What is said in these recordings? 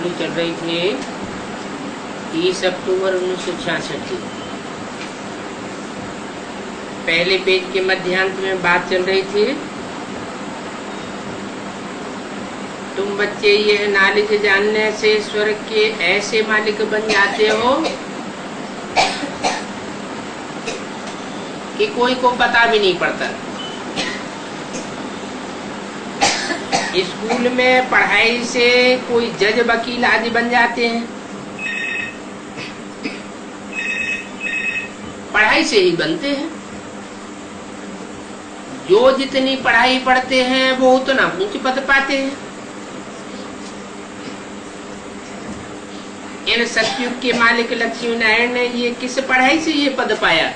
पढ़नी चल रही थी 30 अक्टूबर 1966 की। पहले पेज के मध्यांत में बात चल रही थी, तुम बच्चे ये नॉलेज जानने से स्वर्ग के ऐसे मालिक बन जाते हो कि कोई को पता भी नहीं पड़ता। स्कूल में पढ़ाई से कोई जज वकील आदि बन जाते हैं, पढ़ाई से ही बनते हैं। जो जितनी पढ़ाई पढ़ते हैं वो उतना ऊंच पद पाते हैं। इन सतयुग के मालिक लक्ष्मी नारायण ने ये किस पढ़ाई से ये पद पाया?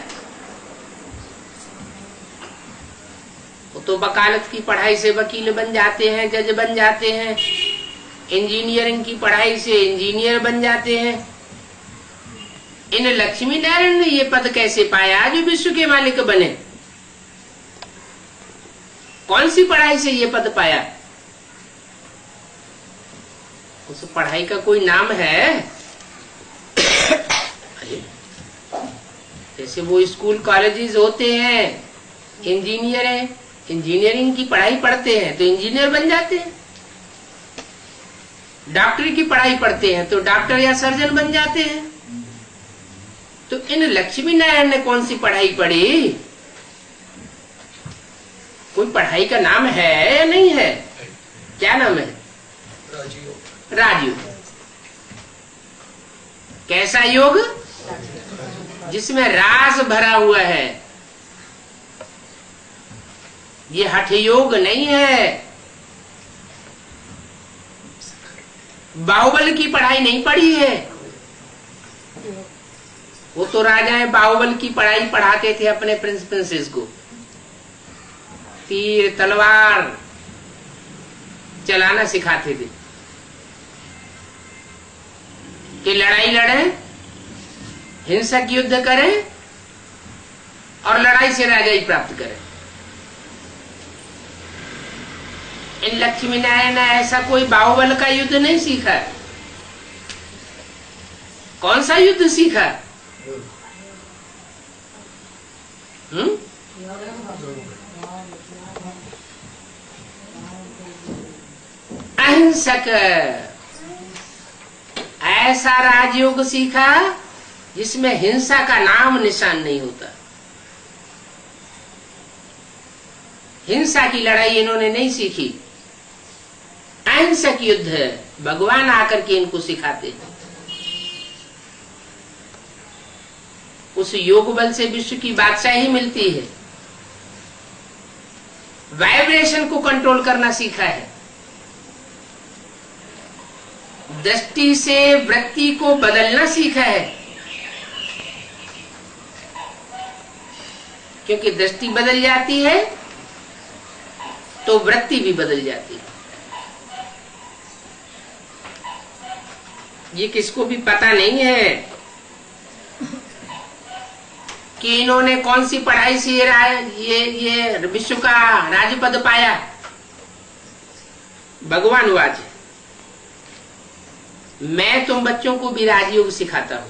तो वकालत की पढ़ाई से वकील बन जाते हैं, जज बन जाते हैं। इंजीनियरिंग की पढ़ाई से इंजीनियर बन जाते हैं। इन लक्ष्मी नारायण ने ये पद कैसे पाया जो विश्व के मालिक बने? कौन सी पढ़ाई से ये पद पाया? उस पढ़ाई का कोई नाम है? जैसे वो स्कूल कॉलेजेस होते हैं, इंजीनियर है, इंजीनियरिंग की पढ़ाई पढ़ते हैं तो इंजीनियर बन जाते हैं। डॉक्टरी की पढ़ाई पढ़ते हैं तो डॉक्टर या सर्जन बन जाते हैं। तो इन लक्ष्मी नारायण ने कौन सी पढ़ाई पढ़ी? कोई पढ़ाई का नाम है या नहीं है? क्या नाम है? राजयोग। कैसा योग? जिसमें रास भरा हुआ है। ये हठ योग नहीं है। बाहुबल की पढ़ाई नहीं पढ़ी है। वो तो राजाएं बाहुबल की पढ़ाई पढ़ाते थे अपने प्रिंस प्रिंसेस को। तीर तलवार चलाना सिखाते थे कि लड़ाई लड़ें, हिंसक युद्ध करें और लड़ाई से राजाई प्राप्त करें। इन लक्ष्मी नारायण ने ऐसा कोई बाहुबल का युद्ध नहीं सीखा। कौन सा युद्ध सीखा? अहिंसक ऐसा राजयोग सीखा जिसमें हिंसा का नाम निशान नहीं होता। हिंसा की लड़ाई इन्होंने नहीं सीखी। अहिंसक युद्ध भगवान आकर के इनको सिखाते हैं। उस योग बल से विश्व की बादशाही मिलती है। वाइब्रेशन को कंट्रोल करना सीखा है। दृष्टि से वृत्ति को बदलना सीखा है, क्योंकि दृष्टि बदल जाती है तो वृत्ति भी बदल जाती है। ये किसको भी पता नहीं है कि इन्होंने कौन सी पढ़ाई से ये विश्व का राजपद पाया। भगवान वाच, मैं तुम बच्चों को भी राजयोग सिखाता हूं।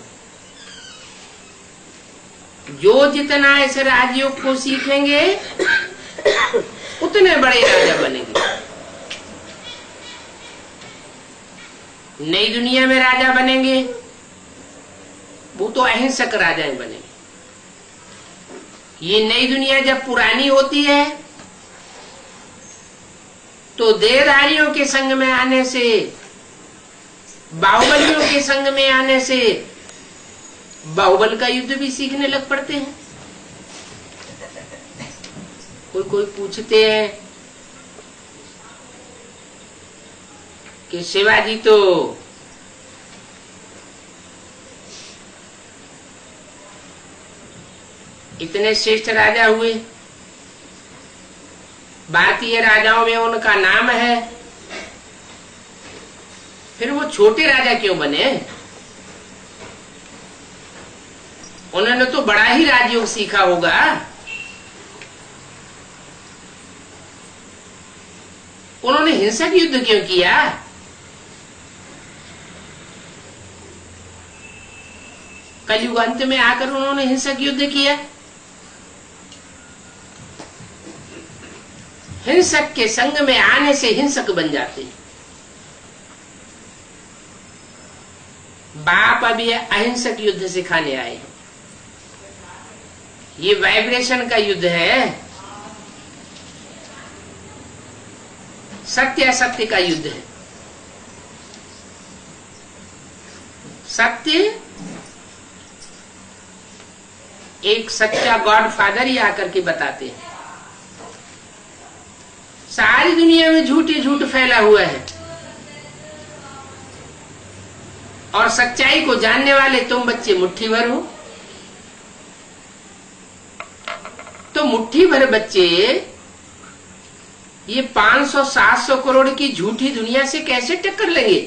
जो जितना इस राजयोग को सीखेंगे उतने बड़े राजा बनेंगे। नई दुनिया में राजा बनेंगे वो तो अहिंसक राजाएं बनेंगे। ये नई दुनिया जब पुरानी होती है तो देहधारियों के संग में आने से, बाहुबलियों के संग में आने से बाहुबल का युद्ध भी सीखने लग पड़ते हैं। कोई पूछते हैं कि शिवाजी तो इतने श्रेष्ठ राजा हुए, भारतीय राजाओं में उनका नाम है, फिर वो छोटे राजा क्यों बने? उन्होंने तो बड़ा ही राजयोग सीखा होगा। उन्होंने हिंसक युद्ध क्यों किया? कलयुग अंत में आकर उन्होंने हिंसक युद्ध किया। हिंसक के संग में आने से हिंसक बन जाते हैं। बाप अभी अहिंसक युद्ध सिखाने आए हैं। ये वाइब्रेशन का युद्ध है, सत्य असत्य का युद्ध है। सत्य एक सच्चा गॉड फादर ही आकर के बताते हैं। सारी दुनिया में झूठ ही झूठ फैला हुआ है और सच्चाई को जानने वाले तुम बच्चे मुट्ठी भर हो। तो मुट्ठी भर बच्चे ये 500-700 करोड़ की झूठी दुनिया से कैसे टक्कर लेंगे?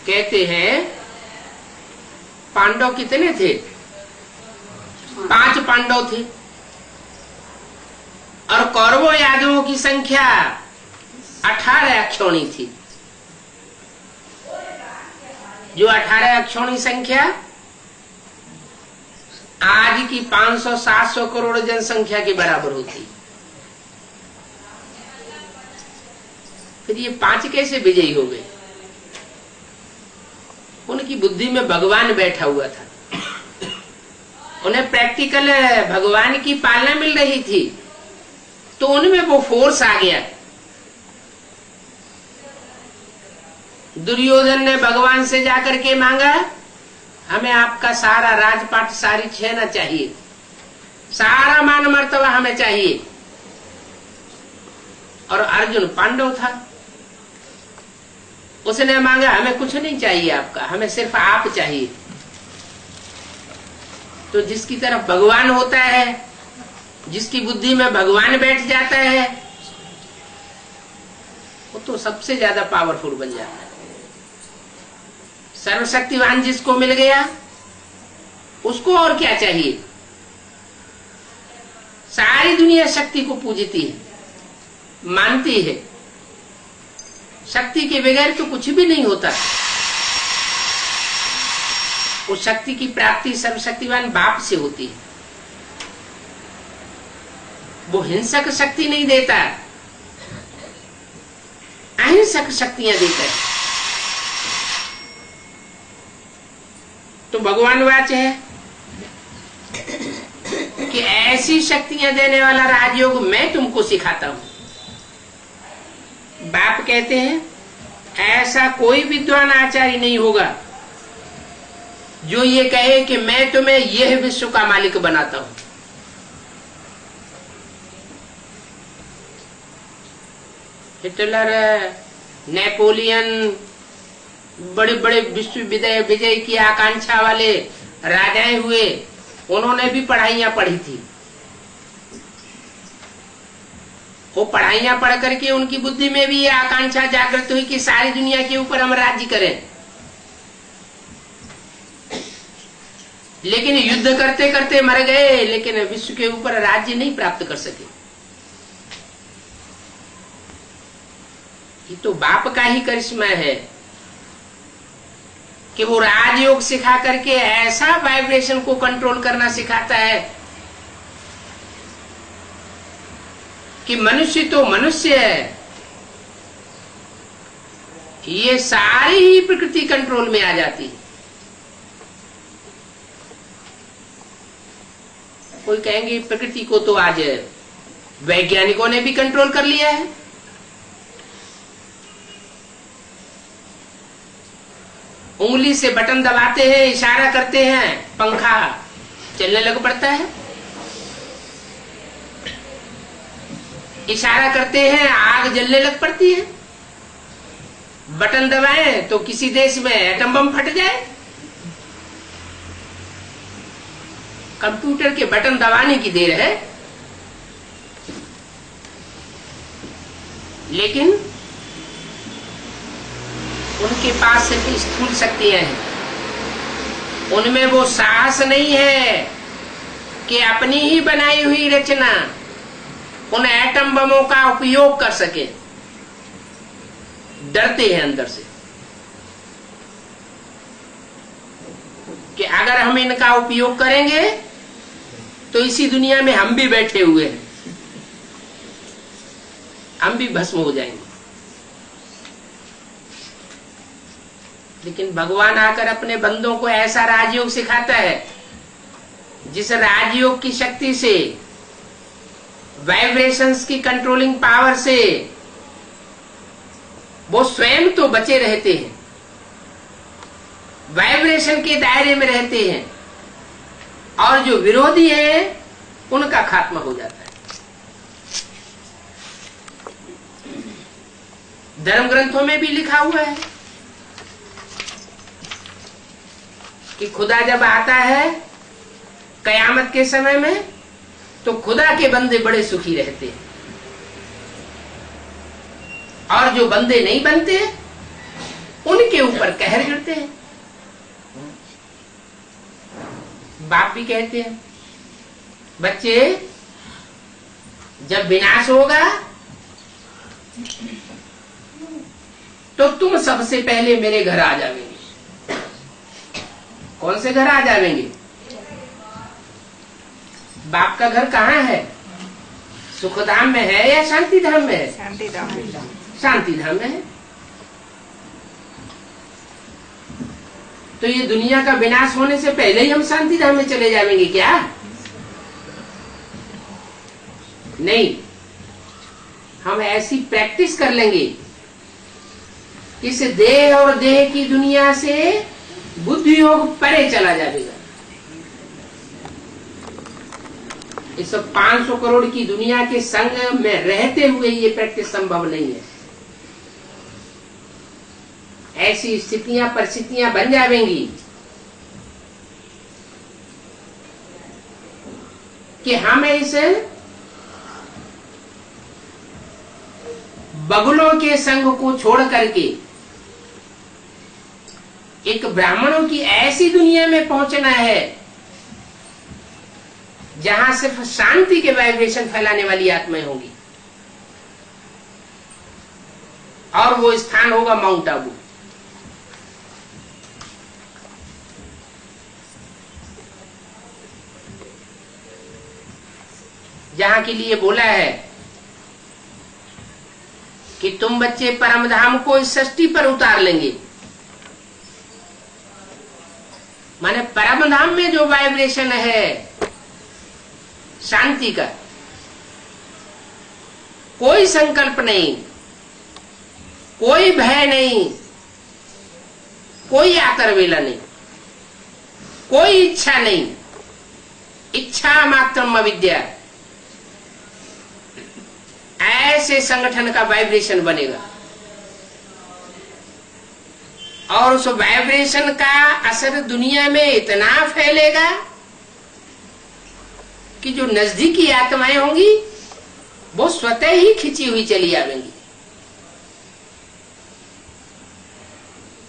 कहते हैं पांडव कितने थे? 5 पांडव थे और कौरवों यादवों की संख्या 18 अक्षौणी थी। जो 18 अक्षौणी संख्या आज की 500-700 करोड़ जनसंख्या के बराबर होती। फिर ये 5 कैसे विजयी हो गए? उनकी बुद्धि में भगवान बैठा हुआ था, उन्हें प्रैक्टिकल भगवान की पालना मिल रही थी, तो उनमें वो फोर्स आ गया। दुर्योधन ने भगवान से जाकर के मांगा, हमें आपका सारा राजपाट, सारी सेना चाहिए, सारा मान मर्तबा हमें चाहिए। और अर्जुन पांडव था, उसने मांगा हमें कुछ नहीं चाहिए आपका, हमें सिर्फ आप चाहिए। तो जिसकी तरफ भगवान होता है, जिसकी बुद्धि में भगवान बैठ जाता है, वो तो सबसे ज्यादा पावरफुल बन जाता है। सर्वशक्तिवान जिसको मिल गया, उसको और क्या चाहिए? सारी दुनिया शक्ति को पूजती है, मानती है। शक्ति के बगैर तो कुछ भी नहीं होता। उस शक्ति की प्राप्ति सर्वशक्तिवान बाप से होती है। वो हिंसक शक्ति नहीं देता, अहिंसक शक्तियां देता है। तो भगवान वाच है कि ऐसी शक्तियां देने वाला राजयोग मैं तुमको सिखाता हूं। बाप कहते हैं ऐसा कोई विद्वान आचार्य नहीं होगा जो ये कहे कि मैं तुम्हें यह विश्व का मालिक बनाता हूं। हिटलर, नेपोलियन, बड़े बड़े विश्व विजय की आकांक्षा वाले राजाएं हुए, उन्होंने भी पढ़ाइयां पढ़ी थी। वो पढ़ाइयां पढ़ करके उनकी बुद्धि में भी ये आकांक्षा जागृत हुई कि सारी दुनिया के ऊपर हम राज्य करें। लेकिन युद्ध करते करते मर गए, लेकिन विश्व के ऊपर राज्य नहीं प्राप्त कर सके। ये तो बाप का ही करिश्मा है कि वो राजयोग सिखा करके ऐसा वाइब्रेशन को कंट्रोल करना सिखाता है कि मनुष्य तो मनुष्य है, ये सारी ही प्रकृति कंट्रोल में आ जाती है। कोई कहेंगे प्रकृति को तो आज वैज्ञानिकों ने भी कंट्रोल कर लिया है। उंगली से बटन दबाते हैं, इशारा करते हैं, पंखा चलने लग पड़ता है। इशारा करते हैं, आग जलने लग पड़ती है। बटन दबाएं तो किसी देश में एटम बम फट जाए। कंप्यूटर के बटन दबाने की देर है, लेकिन उनके पास सिर्फ स्थूल शक्तियां हैं। उनमें वो साहस नहीं है कि अपनी ही बनाई हुई रचना उन एटम बमों का उपयोग कर सके। डरते हैं अंदर से। कि अगर हम इनका उपयोग करेंगे तो इसी दुनिया में हम भी बैठे हुए हैं, हम भी भस्म हो जाएंगे। लेकिन भगवान आकर अपने बंदों को ऐसा राजयोग सिखाता है जिस राजयोग की शक्ति से, वाइब्रेशंस की कंट्रोलिंग पावर से वो स्वयं तो बचे रहते हैं, वाइब्रेशन के दायरे में रहते हैं, और जो विरोधी है उनका खात्मा हो जाता है। धर्म ग्रंथों में भी लिखा हुआ है कि खुदा जब आता है कयामत के समय में तो खुदा के बंदे बड़े सुखी रहते हैं, और जो बंदे नहीं बनते उनके ऊपर कहर गिरते हैं। बाप भी कहते हैं, बच्चे जब विनाश होगा तो तुम सबसे पहले मेरे घर आ जावेंगे। कौन से घर आ जावेंगे? बाप का घर कहाँ है? सुखधाम में है या शांति धाम में है? शांति धाम में है। तो ये दुनिया का विनाश होने से पहले ही हम शांति धाम में चले जाएंगे क्या? नहीं, हम ऐसी प्रैक्टिस कर लेंगे इस देह और देह की दुनिया से बुद्धि योग परे चला जाएगा। इस 500 करोड़ की दुनिया के संग में रहते हुए ये प्रैक्टिस संभव नहीं है। ऐसी स्थितियां परिस्थितियां बन जाएंगी कि हम इस बगुलों के संग को छोड़ करके एक ब्राह्मणों की ऐसी दुनिया में पहुंचना है जहां सिर्फ शांति के वाइब्रेशन फैलाने वाली आत्माएं होंगी, और वो स्थान होगा माउंट आबू। जहां के लिए बोला है कि तुम बच्चे परम धाम को इस सृष्टि पर उतार लेंगे। माने परम धाम में जो वाइब्रेशन है शांति का, कोई संकल्प नहीं, कोई भय नहीं, कोई आतरवेला नहीं, कोई इच्छा नहीं, इच्छा मात्रम अविद्या, ऐसे संगठन का वाइब्रेशन बनेगा। और उस वाइब्रेशन का असर दुनिया में इतना फैलेगा कि जो नजदीकी आत्माएं होंगी वो स्वतः ही खिंची हुई चली आवेंगी।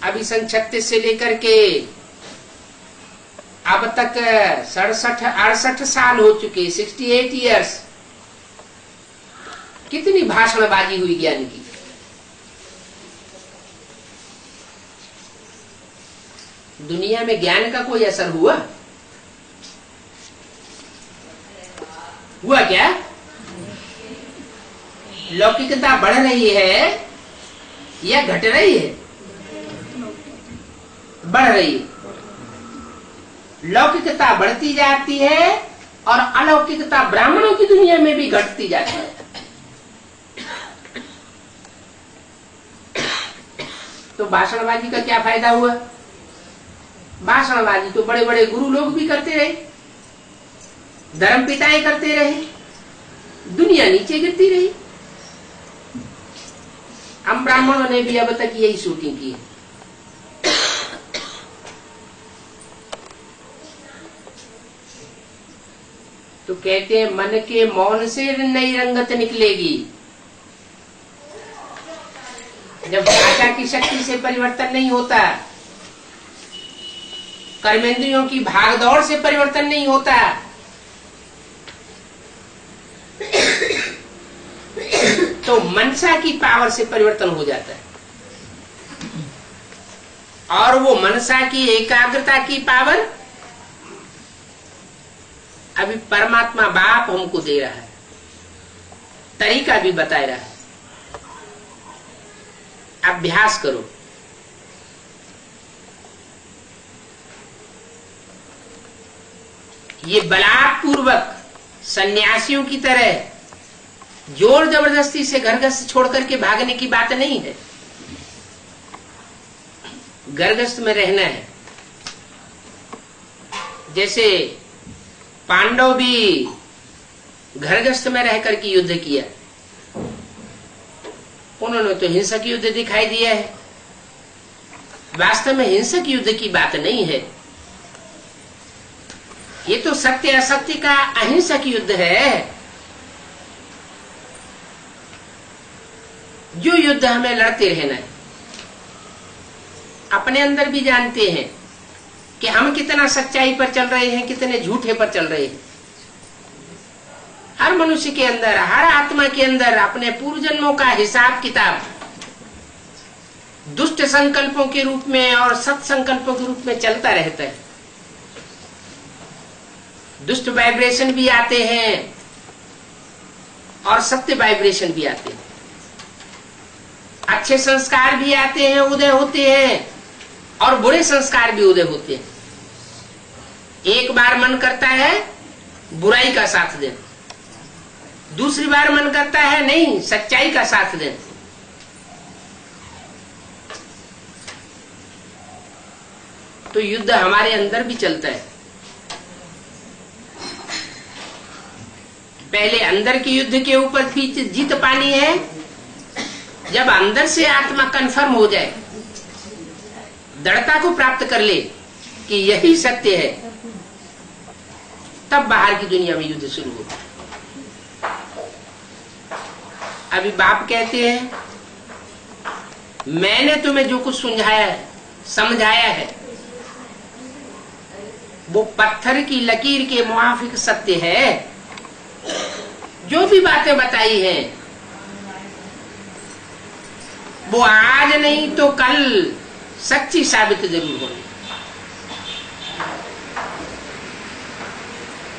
अभी सन 36 से लेकर के अब तक 67-68 साल हो चुके, 68 इयर्स। कितनी भाषणबाजी हुई ज्ञान की। दुनिया में ज्ञान का कोई असर हुआ क्या? लौकिकता बढ़ रही है या घट रही है? बढ़ रही है। लौकिकता बढ़ती जाती है और अलौकिकता ब्राह्मणों की दुनिया में भी घटती जाती है। तो भाषणबाजी का क्या फायदा हुआ? भाषणबाजी तो बड़े बड़े गुरु लोग भी करते रहे, धर्म पिताएं करते रहे, दुनिया नीचे गिरती रही। हम ब्राह्मणों ने भी अब तक यही शूटिंग की है। तो कहते हैं मन के मौन से नई रंगत निकलेगी। जब भाषा की शक्ति से परिवर्तन नहीं होता, कर्मेंद्रियों की भागदौड़ से परिवर्तन नहीं होता, तो मनसा की पावर से परिवर्तन हो जाता है। और वो मनसा की एकाग्रता की पावर अभी परमात्मा बाप हमको दे रहा है, तरीका भी बता रहा है। अभ्यास करो। ये बलात्पूर्वक सन्यासियों की तरह जोर जबरदस्ती से घर गृहस्थ छोड़ करके भागने की बात नहीं है। घर गृहस्थ में रहना है। जैसे पांडव भी घर गृहस्थ में रह करके युद्ध किया, उन्होंने तो हिंसक युद्ध दिखाई दिया है। वास्तव में हिंसक युद्ध की बात नहीं है, ये तो सत्य असत्य का अहिंसक युद्ध है। जो युद्ध हमें लड़ते रहना है। अपने अंदर भी जानते हैं कि हम कितना सच्चाई पर चल रहे हैं, कितने झूठे पर चल रहे हैं। हर मनुष्य के अंदर, हर आत्मा के अंदर अपने पूर्व जन्मों का हिसाब किताब दुष्ट संकल्पों के रूप में और सत संकल्पों के रूप में चलता रहता है। दुष्ट वाइब्रेशन भी आते हैं और सत्य वाइब्रेशन भी आते हैं। अच्छे संस्कार भी आते हैं, उदय होते हैं, और बुरे संस्कार भी उदय होते हैं। एक बार मन करता है बुराई का साथ दें, दूसरी बार मन करता है नहीं, सच्चाई का साथ दें। तो युद्ध हमारे अंदर भी चलता है। पहले अंदर के युद्ध के ऊपर भी जीत पानी है। जब अंदर से आत्मा कंफर्म हो जाए, दृढ़ता को प्राप्त कर ले कि यही सत्य है, तब बाहर की दुनिया में युद्ध शुरू होता है। अभी बाप कहते हैं, मैंने तुम्हें जो कुछ सुझाया है, समझाया है, वो पत्थर की लकीर के मुआफिक सत्य है। जो भी बातें बताई हैं, वो आज नहीं तो कल सच्ची साबित जरूर होगी।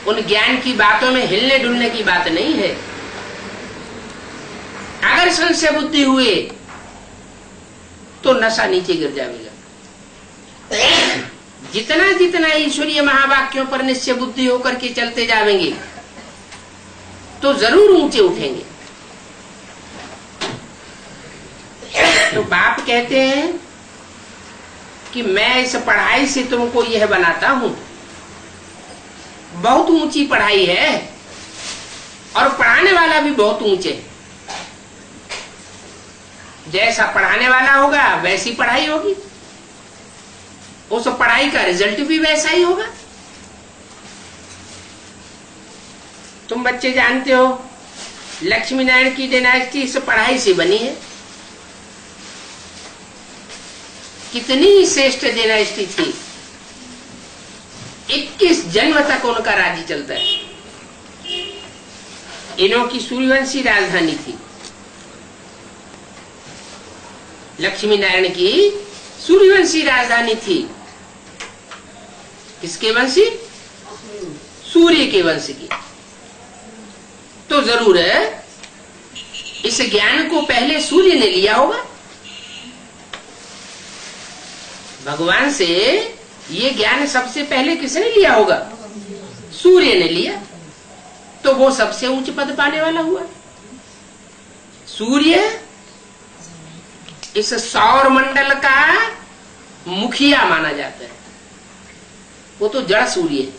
उन ज्ञान की बातों में हिलने डुलने की बात नहीं है। अगर संशय बुद्धि हुए तो नशा नीचे गिर जाएगा। जितना जितना ईश्वरीय महावाक्यों पर निश्चय बुद्धि होकर के चलते जाएंगे तो जरूर ऊंचे उठेंगे। तो बाप कहते हैं कि मैं इस पढ़ाई से तुमको यह बनाता हूं। बहुत ऊंची पढ़ाई है और पढ़ाने वाला भी बहुत ऊंचे है। जैसा पढ़ाने वाला होगा वैसी पढ़ाई होगी, उस पढ़ाई का रिजल्ट भी वैसा ही होगा। तुम बच्चे जानते हो, लक्ष्मी नारायण की डायनेस्टी इस पढ़ाई से बनी है। कितनी श्रेष्ठ डायनेस्टी थी। 21 जन्म तक उनका राज्य चलता है। इन्हों की सूर्यवंशी राजधानी थी। लक्ष्मी नारायण की सूर्यवंशी राजधानी थी। किसके वंशी? सूर्य के वंश की। तो जरूर है इस ज्ञान को पहले सूर्य ने लिया होगा। भगवान से ये ज्ञान सबसे पहले किसने लिया होगा? सूर्य ने लिया। तो वो सबसे ऊंच पद पाने वाला हुआ। सूर्य इस सौर मंडल का मुखिया माना जाता है। वो तो जड़ सूर्य है।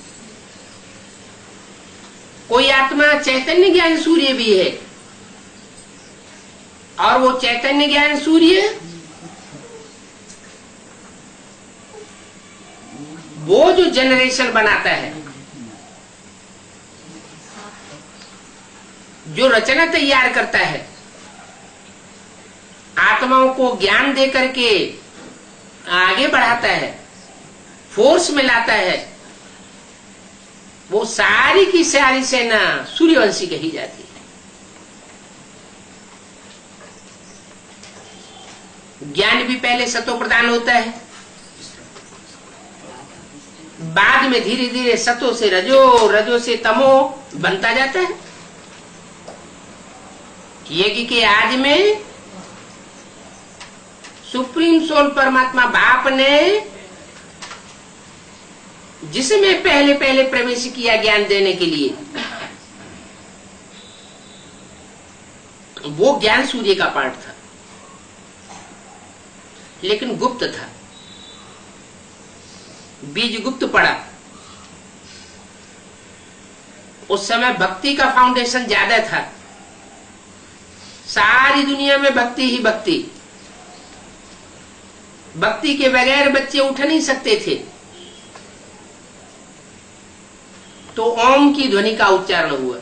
कोई आत्मा चैतन्य ज्ञान सूर्य भी है, और वो चैतन्य ज्ञान सूर्य वो जो जनरेशन बनाता है, जो रचना तैयार करता है, आत्माओं को ज्ञान दे करके आगे बढ़ाता है, फोर्स में लाता है, वो सारी की सारी सेना सूर्यवंशी कही जाती है। ज्ञान भी पहले सतो प्रदान होता है। बाद में धीरे धीरे सतो से रजो, रजो से तमो बनता जाता है। यज्ञ के आदि में सुप्रीम सोल परमात्मा बाप ने जिसमें पहले पहले प्रवेश किया ज्ञान देने के लिए, वो ज्ञान सूर्य का पाठ था, लेकिन गुप्त था। बीज गुप्त पड़ा। उस समय भक्ति का फाउंडेशन ज्यादा था। सारी दुनिया में भक्ति ही भक्ति। भक्ति के बगैर बच्चे उठ नहीं सकते थे। तो ओम की ध्वनि का उच्चारण हुआ।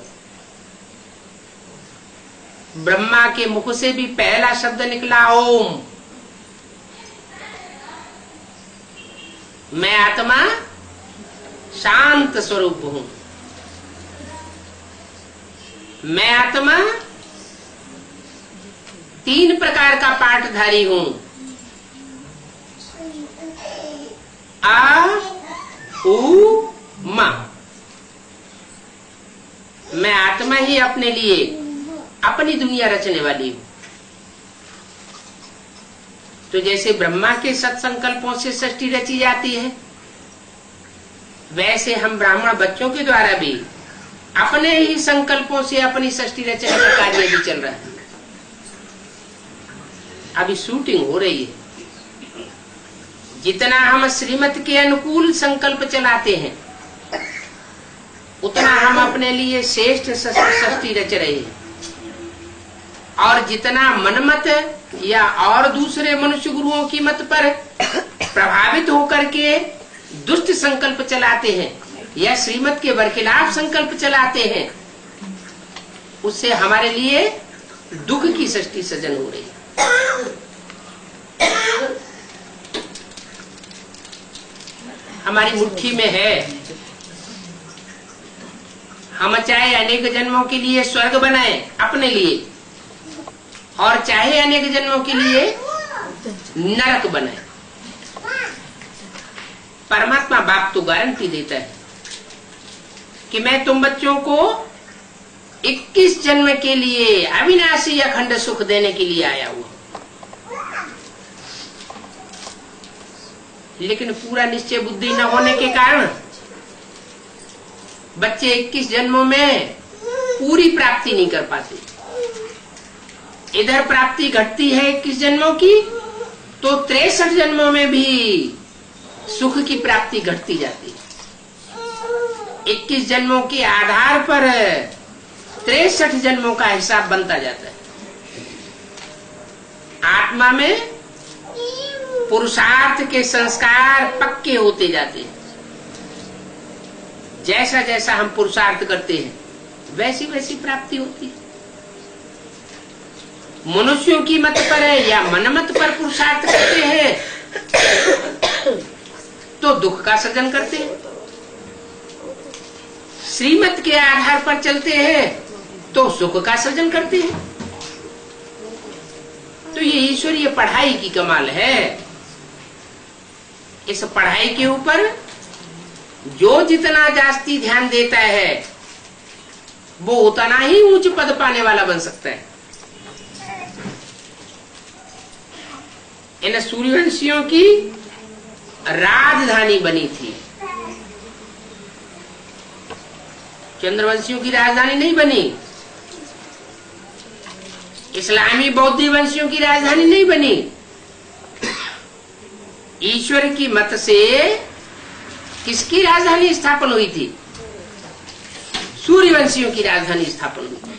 ब्रह्मा के मुख से भी पहला शब्द निकला ओम। मैं आत्मा शांत स्वरूप हूं। मैं आत्मा 3 प्रकार का पाठधारी हूं। आ उ मा। मैं आत्मा ही अपने लिए अपनी दुनिया रचने वाली हूं। तो जैसे ब्रह्मा के सत्संकल्पों से सृष्टि रची जाती है, वैसे हम ब्राह्मण बच्चों के द्वारा भी अपने ही संकल्पों से अपनी सृष्टि रचने का कार्य भी चल रहा है। अभी शूटिंग हो रही है। जितना हम श्रीमत के अनुकूल संकल्प चलाते हैं, उतना हम अपने लिए श्रेष्ठ सृष्टि रच रहे हैं। और जितना मनमत या और दूसरे मनुष्य गुरुओं की मत पर प्रभावित होकर के दुष्ट संकल्प चलाते हैं या श्रीमत के बरखिलाफ संकल्प चलाते हैं, उससे हमारे लिए दुख की सृष्टि सृजन हो रही है। हमारी मुट्ठी में है। हम चाहे अनेक जन्मों के लिए स्वर्ग बनाए अपने लिए, और चाहे अनेक जन्मों के लिए नरक बनाए। परमात्मा बाप तो गारंटी देता है कि मैं तुम बच्चों को 21 जन्म के लिए अविनाशी अखंड सुख देने के लिए आया हुआ। लेकिन पूरा निश्चय बुद्धि न होने के कारण बच्चे 21 जन्मों में पूरी प्राप्ति नहीं कर पाते। इधर प्राप्ति घटती है 21 जन्मों की, तो 63 जन्मों में भी सुख की प्राप्ति घटती जाती है। 21 जन्मों के आधार पर 63 जन्मों का हिसाब बनता जाता है। आत्मा में पुरुषार्थ के संस्कार पक्के होते जाते हैं। जैसा जैसा हम पुरुषार्थ करते हैं, वैसी वैसी प्राप्ति होती है। मनुष्यों की मत पर या मनमत पर पुरुषार्थ करते हैं तो दुख का सृजन करते हैं। श्रीमत के आधार पर चलते हैं तो सुख का सृजन करते हैं। तो ये ईश्वरीय पढ़ाई की कमाल है। इस पढ़ाई के ऊपर जो जितना जास्ती ध्यान देता है, वो उतना ही ऊंच पद पाने वाला बन सकता है। इन सूर्यवंशियों की राजधानी बनी थी, चंद्रवंशियों की राजधानी नहीं बनी। इस्लामी बौद्ध वंशियों की राजधानी नहीं बनी। ईश्वर की मत से किसकी राजधानी स्थापन हुई थी? सूर्यवंशियों की राजधानी स्थापन हुई थी।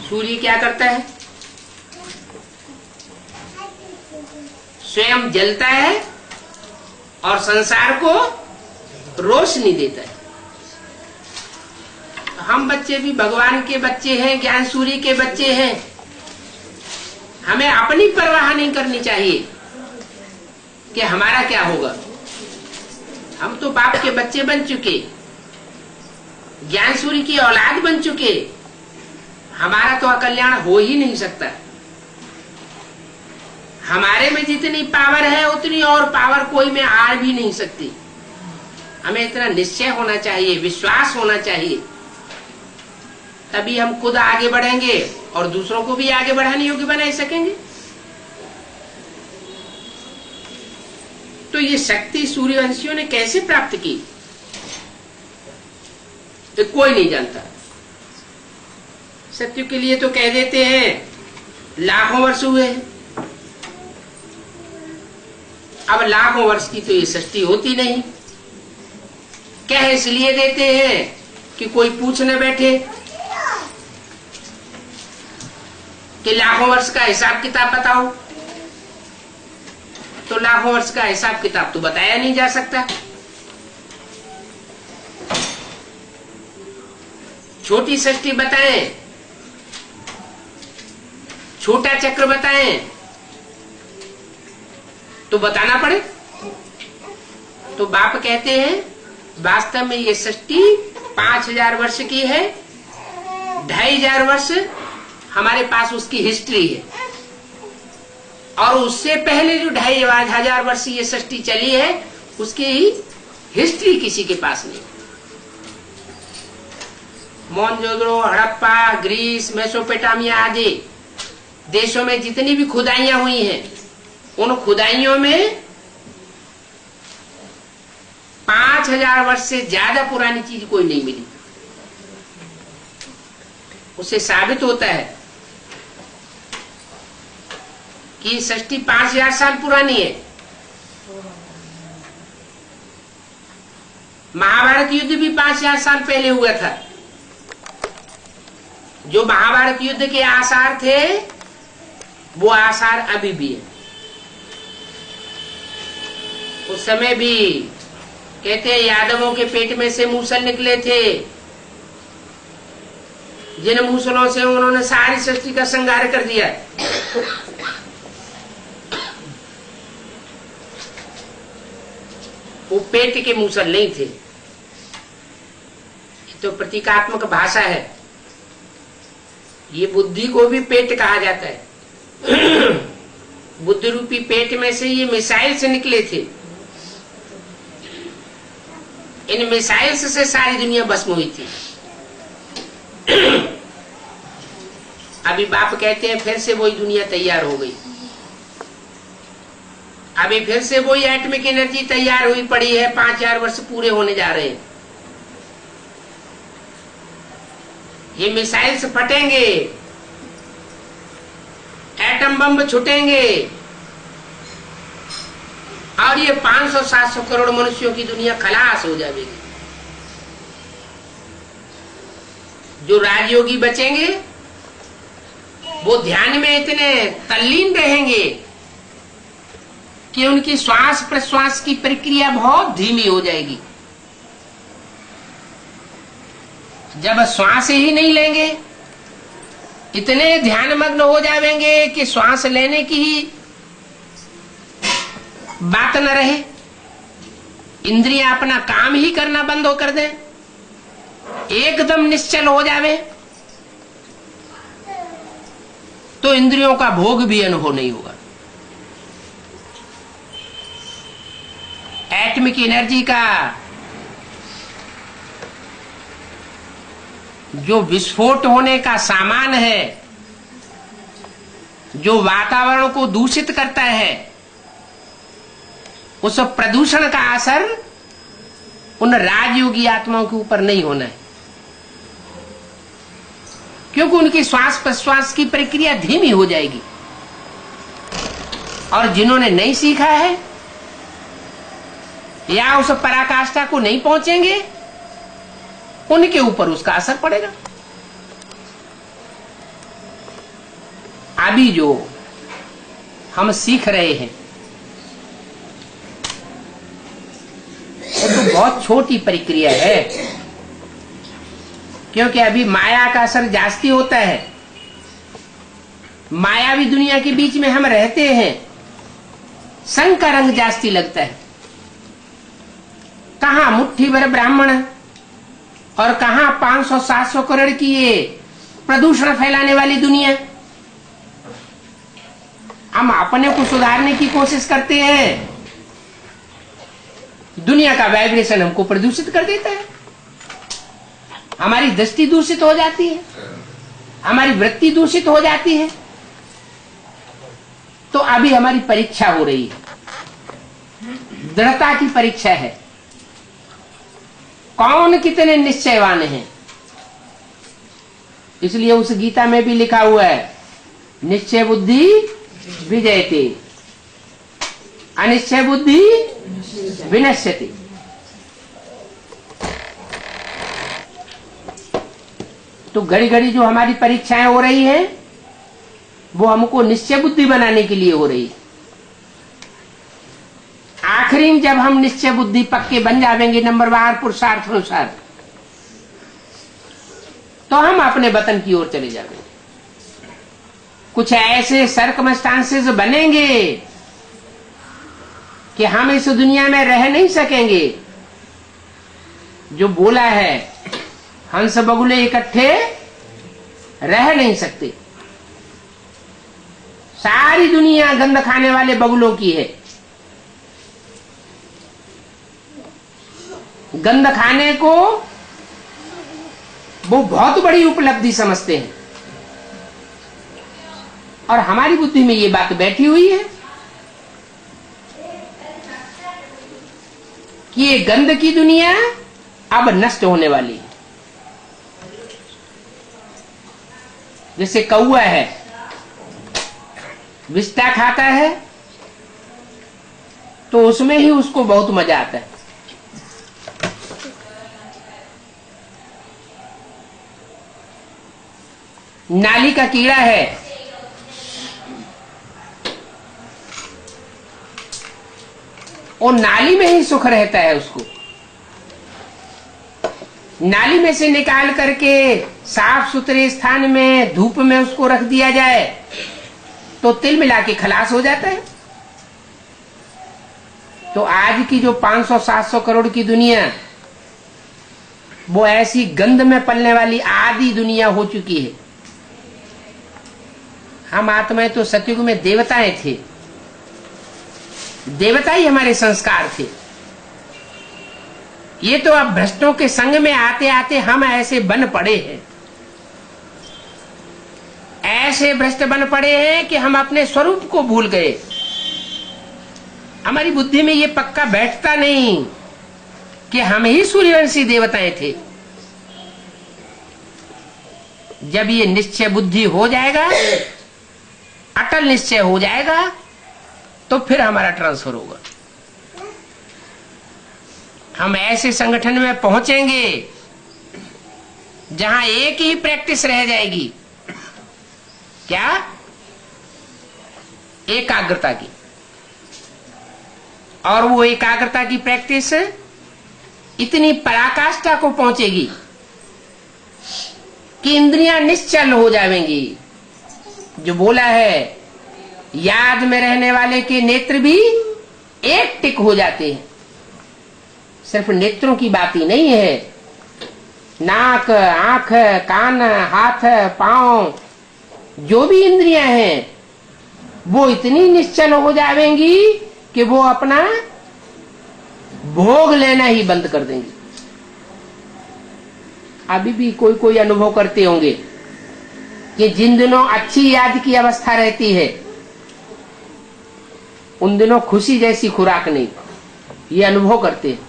सूर्य क्या करता है? स्वयं जलता है और संसार को रोशनी देता है। हम बच्चे भी भगवान के बच्चे हैं, ज्ञान सूर्य के बच्चे हैं। हमें अपनी परवाह नहीं करनी चाहिए कि हमारा क्या होगा। हम तो बाप के बच्चे बन चुके, ज्ञान सूर्य की औलाद बन चुके। हमारा तो अकल्याण हो ही नहीं सकता। हमारे में जितनी पावर है उतनी और पावर कोई में आ भी नहीं सकती। हमें इतना निश्चय होना चाहिए, विश्वास होना चाहिए, तभी हम खुद आगे बढ़ेंगे और दूसरों को भी आगे बढ़ाने योग्य बना सकेंगे। तो ये शक्ति सूर्यवंशियों ने कैसे प्राप्त की, तो कोई नहीं जानता। सत्य के लिए तो कह देते हैं लाखों वर्ष हुए। अब लाखों वर्ष की तो ये सृष्टि होती नहीं। कह इसलिए देते हैं कि कोई पूछ न बैठे कि लाखों वर्ष का हिसाब किताब बताओ। तो लाखों वर्ष का हिसाब किताब तो बताया नहीं जा सकता। छोटी सृष्टि बताएं, छोटा चक्र बताएं तो बताना पड़े। तो बाप कहते हैं वास्तव में ये सृष्टि 5000 वर्ष की है। 2500 वर्ष हमारे पास उसकी हिस्ट्री है, और उससे पहले जो 2500 वर्ष ये सृष्टि चली है उसकी हिस्ट्री किसी के पास नहीं। मोहनजोदड़ो, हड़प्पा, ग्रीस, मेसोपोटामिया आदि देशों में जितनी भी खुदाइयां हुई हैं, उन खुदाइयों में 5000 वर्ष से ज्यादा पुरानी चीज कोई नहीं मिली। उससे साबित होता है कि सृष्टि 5000 साल पुरानी है। महाभारत युद्ध भी 5000 साल पहले हुआ था। जो महाभारत युद्ध के आसार थे वो आसार अभी भी है। उस समय भी कहते हैं यादवों के पेट में से मूसल निकले थे, जिन मूसलों से उन्होंने सारी सृष्टि का संहार कर दिया। वो पेट के मूसल नहीं थे। ये तो प्रतीकात्मक भाषा है। ये बुद्धि को भी पेट कहा जाता है। बुद्धि रूपी पेट में से ये मिसाइल से निकले थे। इन मिसाइल्स से सारी दुनिया भस्म हुई थी। अभी बाप कहते हैं फिर से वही दुनिया तैयार हो गई। अभी फिर से वही एटॉमिक एनर्जी तैयार हुई पड़ी है। 5000 वर्ष पूरे होने जा रहे हैं। ये मिसाइल्स फटेंगे, एटम बम छुटेंगे, और ये 500-700 करोड़ मनुष्यों की दुनिया खलास हो जाएगी। जो राजयोगी बचेंगे वो ध्यान में इतने तल्लीन रहेंगे कि उनकी श्वास प्रश्वास की प्रक्रिया बहुत धीमी हो जाएगी। जब श्वास ही नहीं लेंगे, इतने ध्यानमग्न हो जाएंगे कि श्वास लेने की ही बात न रहे, इंद्रियां अपना काम ही करना बंद हो कर दें, एकदम निश्चल हो जावे, तो इंद्रियों का भोग भी अनुभव नहीं होगा। एटॉमिक एनर्जी का जो विस्फोट होने का सामान है, जो वातावरण को दूषित करता है, उस प्रदूषण का असर उन राजयोगी आत्माओं के ऊपर नहीं होना है, क्योंकि उनकी श्वास प्रश्वास की प्रक्रिया धीमी हो जाएगी। और जिन्होंने नहीं सीखा है या उस पराकाष्ठा को नहीं पहुंचेंगे, उनके ऊपर उसका असर पड़ेगा। अभी जो हम सीख रहे हैं वो तो बहुत छोटी प्रक्रिया है, क्योंकि अभी माया का असर जास्ती होता है। मायावी दुनिया के बीच में हम रहते हैं, संग का रंग जास्ती लगता है। कहां मुट्ठी भर ब्राह्मण और कहां 500-700 करोड़ की ये प्रदूषण फैलाने वाली दुनिया। हम अपने को सुधारने की कोशिश करते हैं, दुनिया का वाइब्रेशन हमको प्रदूषित कर देता है, हमारी दृष्टि दूषित हो जाती है, हमारी वृत्ति दूषित हो जाती है। तो अभी हमारी परीक्षा हो रही है, दृढ़ता की परीक्षा है, कौन कितने निश्चयवान हैं। इसलिए उस गीता में भी लिखा हुआ है, निश्चय बुद्धि विजयते, अनिश्चय बुद्धि विनश्यते। तो घड़ी घड़ी जो हमारी परीक्षाएं हो रही हैं, वो हमको निश्चय बुद्धि बनाने के लिए हो रही है। आखिरी में जब हम निश्चय बुद्धि पक्के बन जाएंगे नंबरवार पुरुषार्थ अनुसार, तो हम अपने वतन की ओर चले जाएंगे। कुछ ऐसे सर्कमस्टांसेस बनेंगे कि हम इस दुनिया में रह नहीं सकेंगे। जो बोला है, हंस बगुले इकट्ठे रह नहीं सकते। सारी दुनिया गंध खाने वाले बगुलों की है। गंध खाने को वो बहुत बड़ी उपलब्धि समझते हैं, और हमारी बुद्धि में ये बात बैठी हुई है कि ये गंध की दुनिया अब नष्ट होने वाली है। जैसे कौआ है, विष्टा खाता है तो उसमें ही उसको बहुत मजा आता है। नाली का कीड़ा है, और नाली में ही सुख रहता है। उसको नाली में से निकाल करके साफ सुथरे स्थान में धूप में उसको रख दिया जाए तो तिल मिला के खलास हो जाता है। तो आज की जो 500-700 करोड़ की दुनिया, वो ऐसी गंध में पलने वाली आदि दुनिया हो चुकी है। हम आत्माएं तो सतयुग में देवताएं थे, देवता ही हमारे संस्कार थे। ये तो अब भ्रष्टों के संग में आते आते हम ऐसे बन पड़े हैं, ऐसे भ्रष्ट बन पड़े हैं कि हम अपने स्वरूप को भूल गए। हमारी बुद्धि में ये पक्का बैठता नहीं कि हम ही सूर्यवंशी देवताएं थे। जब ये निश्चय बुद्धि हो जाएगा, अटल निश्चय हो जाएगा, तो फिर हमारा ट्रांसफर होगा। हम ऐसे संगठन में पहुंचेंगे जहां एक ही प्रैक्टिस रह जाएगी, क्या? एकाग्रता की। और वो एकाग्रता की प्रैक्टिस इतनी पराकाष्ठा को पहुंचेगी कि इंद्रियां निश्चल हो जाएंगी। जो बोला है, याद में रहने वाले के नेत्र भी एक टिक हो जाते हैं। सिर्फ नेत्रों की बात ही नहीं है, नाक, आंख, कान, हाथ, पांव, जो भी इंद्रियां हैं वो इतनी निश्चल हो जाएंगी कि वो अपना भोग लेना ही बंद कर देंगी। अभी भी कोई कोई अनुभव करते होंगे कि जिन दिनों अच्छी याद की अवस्था रहती है, उन दिनों खुशी जैसी खुराक नहीं। ये अनुभव करते हैं।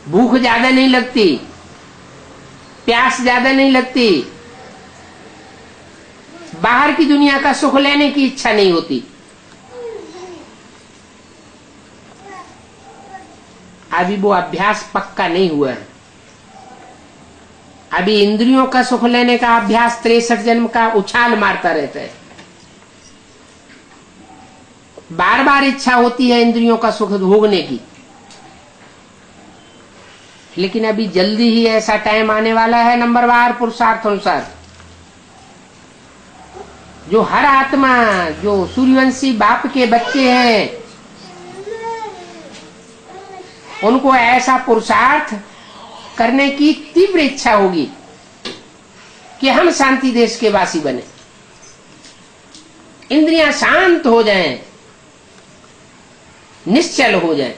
भूख ज्यादा नहीं लगती, प्यास ज्यादा नहीं लगती, बाहर की दुनिया का सुख लेने की इच्छा नहीं होती। अभी वो अभ्यास पक्का नहीं हुआ है। अभी इंद्रियों का सुख लेने का अभ्यास 63 जन्म का उछाल मारता रहता है। बार बार इच्छा होती है इंद्रियों का सुख भोगने की, लेकिन अभी जल्दी ही ऐसा टाइम आने वाला है नंबरवार पुरुषार्थ अनुसार, जो हर आत्मा, जो सूर्यवंशी बाप के बच्चे हैं, उनको ऐसा पुरुषार्थ करने की तीव्र इच्छा होगी कि हम शांति देश के वासी बने। इंद्रियां शांत हो जाएं, निश्चल हो जाएं,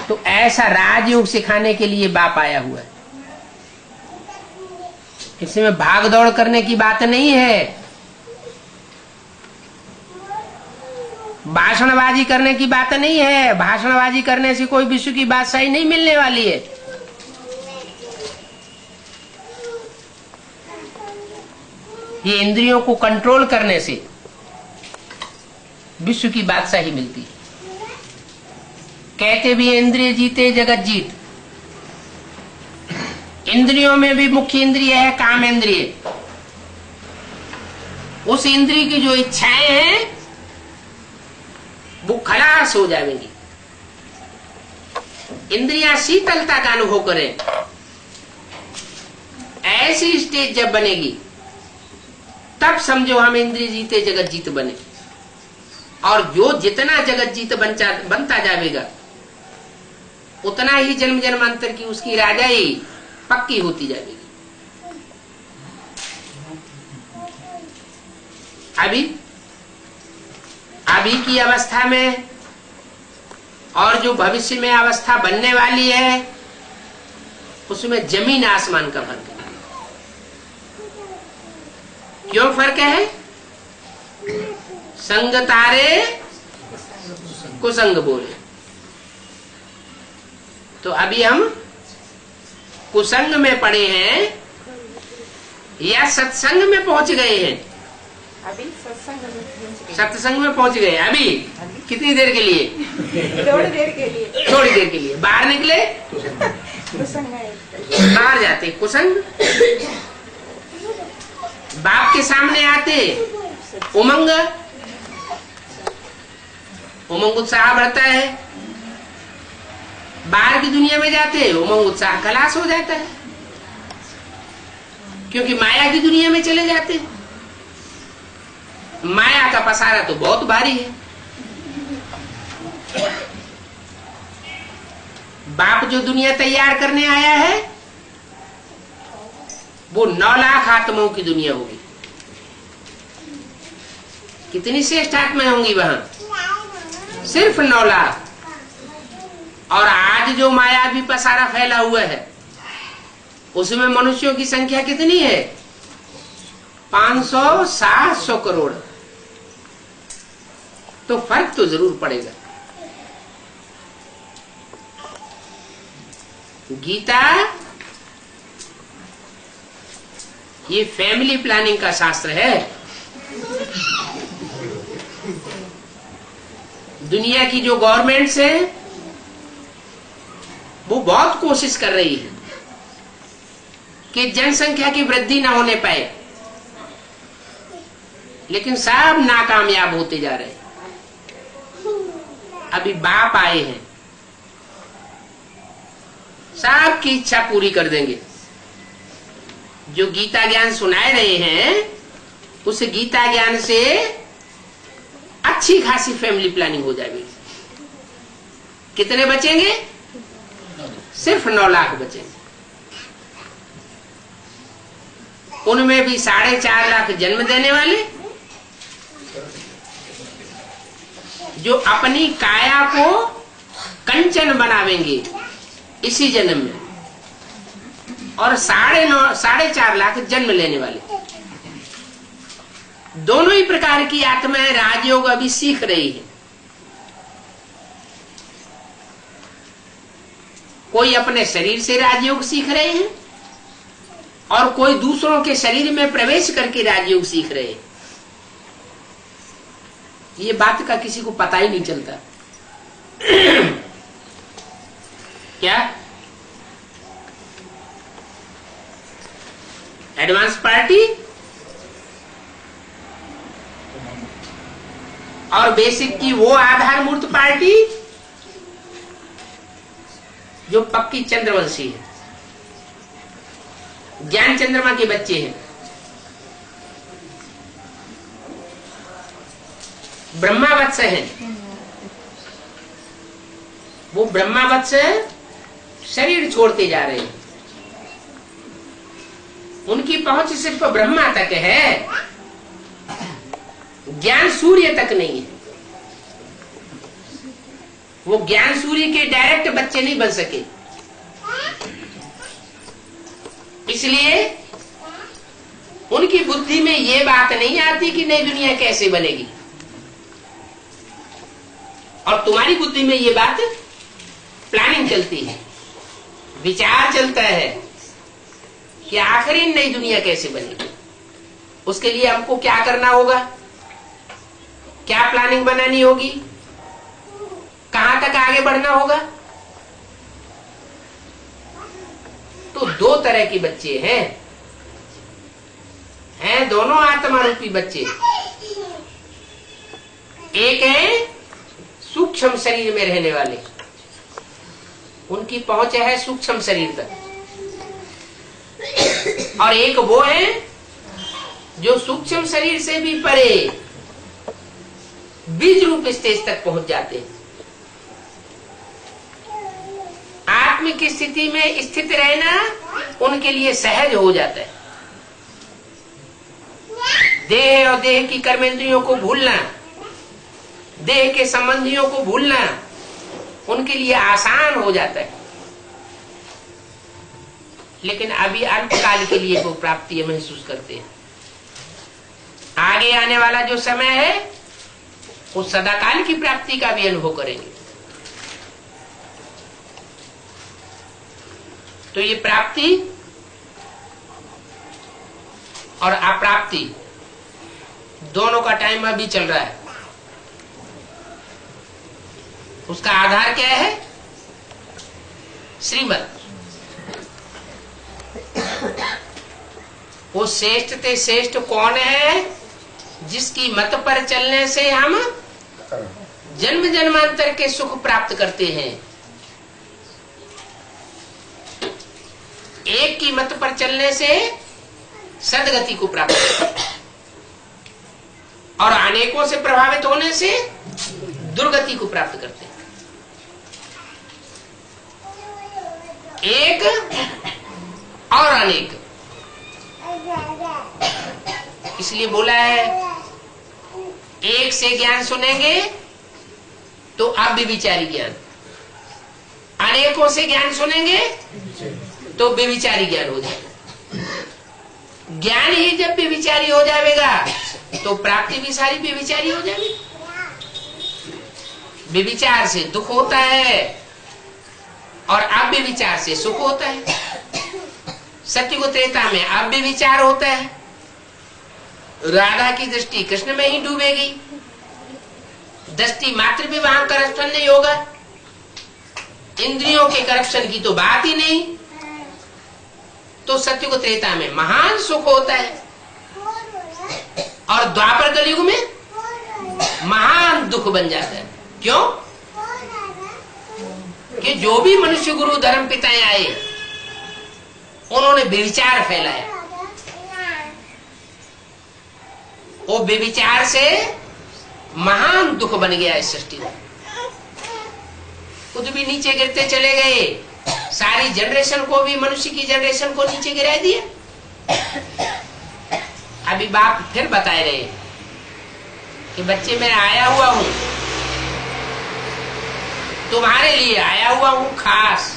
तो ऐसा राजयोग सिखाने के लिए बाप आया हुआ है। इसमें भाग दौड़ करने की बात नहीं है, भाषणबाजी करने की बात नहीं है। भाषणबाजी करने से कोई विश्व की बादशाही नहीं मिलने वाली है। ये इंद्रियों को कंट्रोल करने से विश्व की बादशाही मिलती है। कहते भी इंद्रिय जीते जगत जीत। इंद्रियों में भी मुख्य इंद्रिय है काम इंद्रिय। उस इंद्रिय की जो इच्छाएं हैं वो खलास हो जाएंगी। इंद्रियां शीतलता का अनुभव करें, ऐसी स्टेज जब बनेगी तब समझो हम इंद्रिय जीते जगत जीत बने। और जो जितना जगत जीत बनता जाएगा उतना ही जन्म जन्मांतर की उसकी राजाई पक्की होती जाएगी। अभी की अवस्था में और जो भविष्य में अवस्था बनने वाली है उसमें जमीन आसमान का फर्क है। क्यों फर्क है? संग तारे कुसंग बोले। तो अभी हम कुसंग में पड़े हैं या सत्संग में पहुंच गए हैं? अभी सत्संग में पहुंच गए। अभी कितनी देर के लिए? थोड़ी देर के लिए। थोड़ी देर के लिए। बाहर निकले बाहर जाते कुसंग। बाप के सामने आते उमंग उत्साह बढ़ता है। बाहर की दुनिया में जाते उमंग उत्साह खलास हो जाता है, क्योंकि माया की दुनिया में चले जाते। माया का पसारा तो बहुत भारी है। बाप जो दुनिया तैयार करने आया है वो 9 लाख आत्माओं की दुनिया होगी। कितनी श्रेष्ठ आत्माएं होंगी वहां? सिर्फ 9 लाख। और आज जो माया भी पसारा फैला हुआ है उसमें मनुष्यों की संख्या कितनी है? 500-700 करोड़। तो फर्क तो जरूर पड़ेगा। गीता ये फैमिली प्लानिंग का शास्त्र है। दुनिया की जो गवर्नमेंट्स है वो बहुत कोशिश कर रही है कि जनसंख्या की वृद्धि ना होने पाए, लेकिन सब नाकामयाब होते जा रहे हैं। अभी बाप आए हैं, सबकी इच्छा पूरी कर देंगे। जो गीता ज्ञान सुनाए रहे हैं उस गीता ज्ञान से अच्छी खासी फैमिली प्लानिंग हो जाएगी। कितने बचेंगे? सिर्फ 9 लाख बचेंगे। उनमें भी 4.5 लाख जन्म देने वाले जो अपनी काया को कंचन बनावेंगे इसी जन्म में, और 4.5 लाख जन्म लेने वाले। दोनों ही प्रकार की आत्माएं राजयोग अभी सीख रही है। कोई अपने शरीर से राजयोग सीख रहे हैं और कोई दूसरों के शरीर में प्रवेश करके राजयोग सीख रहे हैं। ये बात का किसी को पता ही नहीं चलता। क्या एडवांस पार्टी और बेसिक की वो आधारमूर्त पार्टी जो पक्की चंद्रवंशी है, ज्ञान चंद्रमा के बच्चे हैं। ब्रह्मावत्स हैं। वो ब्रह्मावत्स शरीर छोड़ते जा रहे हैं। उनकी पहुंच सिर्फ ब्रह्मा तक है, ज्ञान सूर्य तक नहीं है। वो ज्ञान सूर्य के डायरेक्ट बच्चे नहीं बन सके। इसलिए उनकी बुद्धि में ये बात नहीं आती कि नई दुनिया कैसे बनेगी, और तुम्हारी बुद्धि में ये बात प्लानिंग चलती है, विचार चलता है कि आखिरी नई दुनिया कैसे बनेगी। उसके लिए हमको क्या करना होगा, क्या प्लानिंग बनानी होगी, कहां तक आगे बढ़ना होगा। तो दो तरह के बच्चे हैं दोनों आत्मा रूपी बच्चे। एक है सूक्ष्म शरीर में रहने वाले, उनकी पहुंच है सूक्ष्म शरीर तक, और एक वो है जो सूक्ष्म शरीर से भी परे बीज रूप स्टेज तक पहुंच जाते हैं। आत्मिक स्थिति में स्थित रहना उनके लिए सहज हो जाता है। देह और देह की कर्मेंद्रियों को भूलना, देह के संबंधियों को भूलना उनके लिए आसान हो जाता है। लेकिन अभी अल्पकाल के लिए वो प्राप्ति महसूस करते हैं। आगे आने वाला जो समय है वो सदाकाल की प्राप्ति का भी अनुभव करेंगे। तो ये प्राप्ति और अप्राप्ति दोनों का टाइम अभी चल रहा है। उसका आधार क्या है? श्रीमत। वो श्रेष्ठ ते श्रेष्ठ कौन है जिसकी मत पर चलने से हम जन्म जन्मांतर के सुख प्राप्त करते हैं। एक की मत पर चलने से सदगति को प्राप्त करते हैं, और अनेकों से प्रभावित होने से दुर्गति को प्राप्त करते हैं। एक और अनेक, इसलिए बोला है एक से ज्ञान सुनेंगे तो आप भी विचारी ज्ञान, अनेकों से ज्ञान सुनेंगे तो बेविचारी ज्ञान हो जाएगा। ज्ञान ही जब बेविचारी हो जाएगा तो प्राप्ति भी सारी बेविचारी हो जाएगी। बेविचार से दुख होता है और अब बेविचार से सुख होता है। सत्य को त्रेता में अब बेविचार होता है, राधा की दृष्टि कृष्ण में ही डूबेगी, दृष्टि मात्र भी वहां करप्शन नहीं होगा, इंद्रियों के करप्शन की तो बात ही नहीं। तो सत्य को त्रेता में महान सुख होता है, और द्वापर कलयुग में महान दुख बन जाता है। क्यों? कि जो भी मनुष्य गुरु धर्म पिताएं आए उन्होंने बेविचार फैलाया, वो बेविचार से महान दुख बन गया इस सृष्टि में। खुद भी नीचे गिरते चले गए, सारी जनरेशन को भी, मनुष्य की जनरेशन को नीचे गिरा दिया। अभी बाप फिर बताए रहे कि बच्चे मैं आया हुआ हूं, तुम्हारे लिए आया हुआ हूं खास।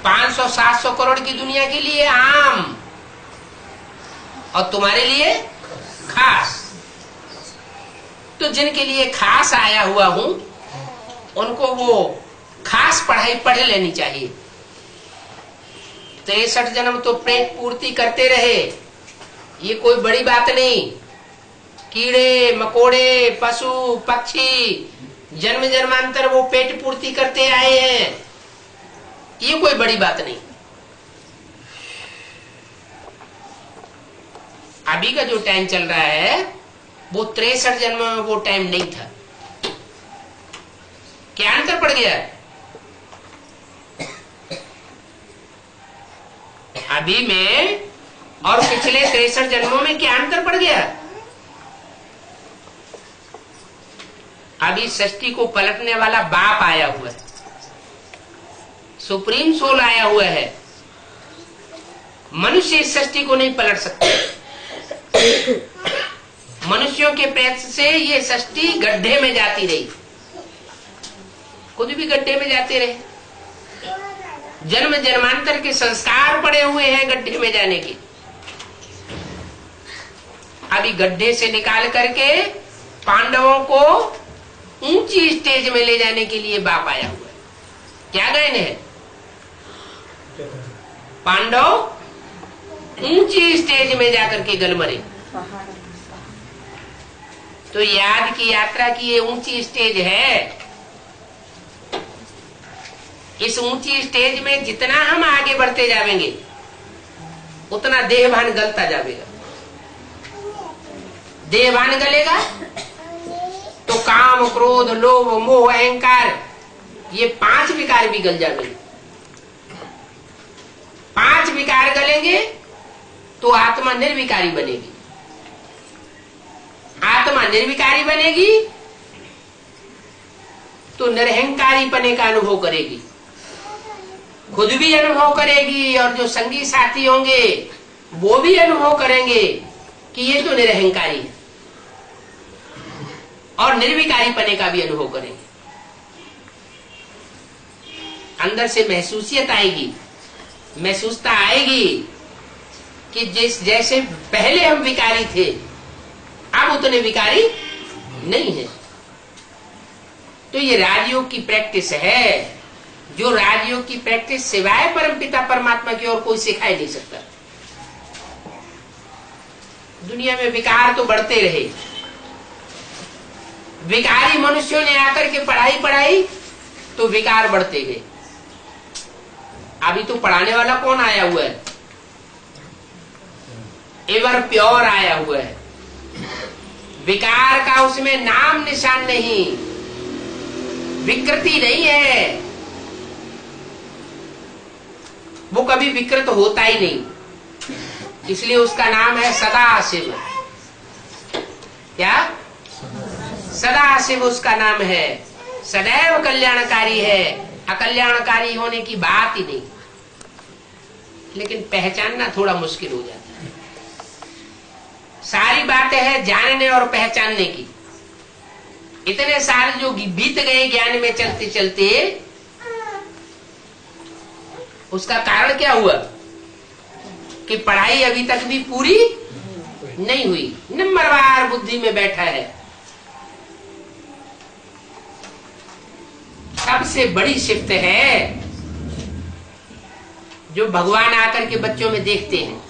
500-700 करोड़ की दुनिया के लिए आम, और तुम्हारे लिए खास। तो जिनके लिए खास आया हुआ हूं उनको वो खास पढ़ाई पढ़ लेनी चाहिए। 63 जन्म तो पेट पूर्ति करते रहे, ये कोई बड़ी बात नहीं। कीड़े मकोड़े पशु पक्षी जन्म जन्मांतर वो पेट पूर्ति करते आए हैं, ये कोई बड़ी बात नहीं। अभी का जो टाइम चल रहा है वो 63 जन्म में वो टाइम नहीं था। क्या अंतर पड़ गया? अभी में और पिछले 63 जन्मों में क्या अंतर पड़ गया? अभी सृष्टि को पलटने वाला बाप आया हुआ है, सुप्रीम सोल आया हुआ है, मनुष्य इस सृष्टि को नहीं पलट सकते। मनुष्यों के प्रयत्न से ये सृष्टि गड्ढे में जाती रही, खुद भी गड्ढे में जाते रहे। जन्म जन्मांतर के संस्कार पड़े हुए हैं गड्ढे में जाने के। अभी गड्ढे से निकाल करके पांडवों को ऊंची स्टेज में ले जाने के लिए बाप आया हुआ है। क्या गायन है? पांडव ऊंची स्टेज में जाकर के गलमरे। तो याद की यात्रा की ये ऊंची स्टेज है। इस ऊंची स्टेज में जितना हम आगे बढ़ते जाएंगे उतना देहभान गलता जाएगा। देहभान गलेगा तो काम, क्रोध, लोभ, मोह, अहंकार, ये 5 विकार भी गल जाएंगे। 5 विकार गलेंगे तो आत्मा निर्विकारी बनेगी। आत्मा निर्विकारी बनेगी तो निरहंकारी पने का अनुभव करेगी, खुद भी अनुभव करेगी और जो संगी साथी होंगे वो भी अनुभव करेंगे कि ये तो निरहंकारी है, और निर्विकारी पने का भी अनुभव करेंगे। अंदर से महसूसियत आएगी, महसूसता आएगी कि जैसे पहले हम विकारी थे अब उतने विकारी नहीं है। तो ये राजयोग की प्रैक्टिस है, जो राजयोग की प्रैक्टिस सिवाय परमपिता परमात्मा की और कोई सिखा ही नहीं सकता। दुनिया में विकार तो बढ़ते रहे, विकारी मनुष्यों ने आकर के पढ़ाई तो विकार बढ़ते गए। अभी तो पढ़ाने वाला कौन आया हुआ है? एवर प्योर आया हुआ है। विकार का उसमें नाम निशान नहीं, विकृति नहीं है, वो कभी विकृत होता ही नहीं, इसलिए उसका नाम है सदाशिव। क्या? सदाशिव उसका नाम है। सदैव कल्याणकारी है, अकल्याणकारी होने की बात ही नहीं। लेकिन पहचानना थोड़ा मुश्किल हो जाता है। सारी बातें है जानने और पहचानने की। इतने साल जो बीत गए ज्ञान में चलते चलते, उसका कारण क्या हुआ कि पढ़ाई अभी तक भी पूरी नहीं हुई, नंबरवार बुद्धि में बैठा है। सबसे बड़ी शिफ्ट है जो भगवान आकर के बच्चों में देखते हैं।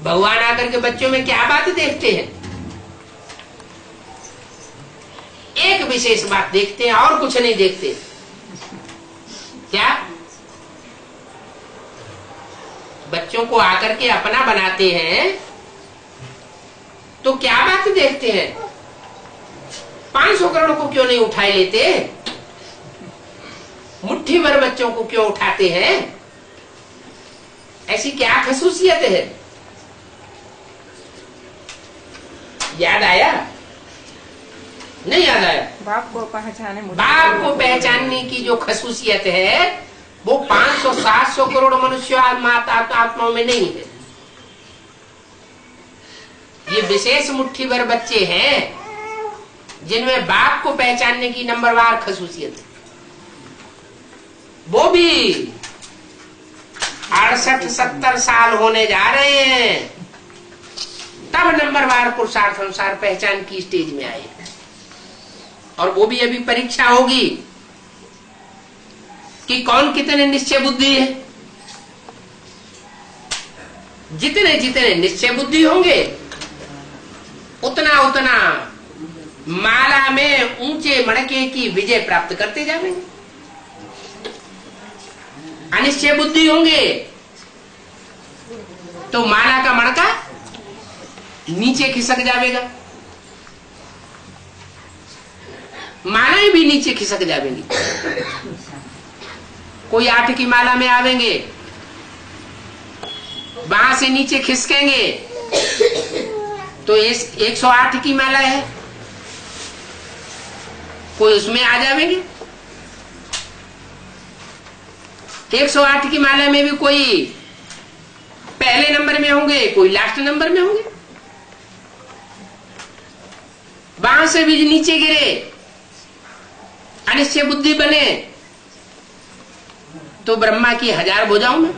भगवान आकर के बच्चों में क्या बात देखते हैं? एक विशेष बात देखते हैं और कुछ नहीं देखते। क्या? बच्चों को आकर के अपना बनाते हैं तो क्या बात देखते हैं? 500 करोड़ को क्यों नहीं उठाए लेते? मुट्ठी भर बच्चों को क्यों उठाते हैं? ऐसी क्या खसूसियत है? याद आया? नहीं याद आया? बाप को पहचाने, बाप को पहचानने की जो खसूसियत है वो 500-700 करोड़ मनुष्य आत्माओं में नहीं है। ये विशेष मुट्ठी भर बच्चे हैं जिनमें बाप को पहचानने की नंबरवार खसूसियत है। वो भी 68-70 साल होने जा रहे हैं तब नंबरवार पुरुषार्थ अनुसार पहचान की स्टेज में आए। और वो भी अभी परीक्षा होगी कि कौन कितने निश्चय बुद्धि है। जितने जितने निश्चय बुद्धि होंगे उतना उतना माला में ऊंचे मड़के की विजय प्राप्त करते जाएंगे। अनिश्चय बुद्धि होंगे तो माला का मड़का नीचे खिसक जाएगा, मालाएं भी नीचे खिसक जाएंगी। कोई 8 की माला में आवेंगे, वहां से नीचे खिसकेंगे तो 108 की माला है, कोई उसमें आ जाएंगे। 108 की माला में भी कोई पहले नंबर में होंगे, कोई लास्ट नंबर में होंगे। वहां से भी नीचे गिरे, अनिश्चय बुद्धि बने, तो ब्रह्मा की 1000 भुजाओं में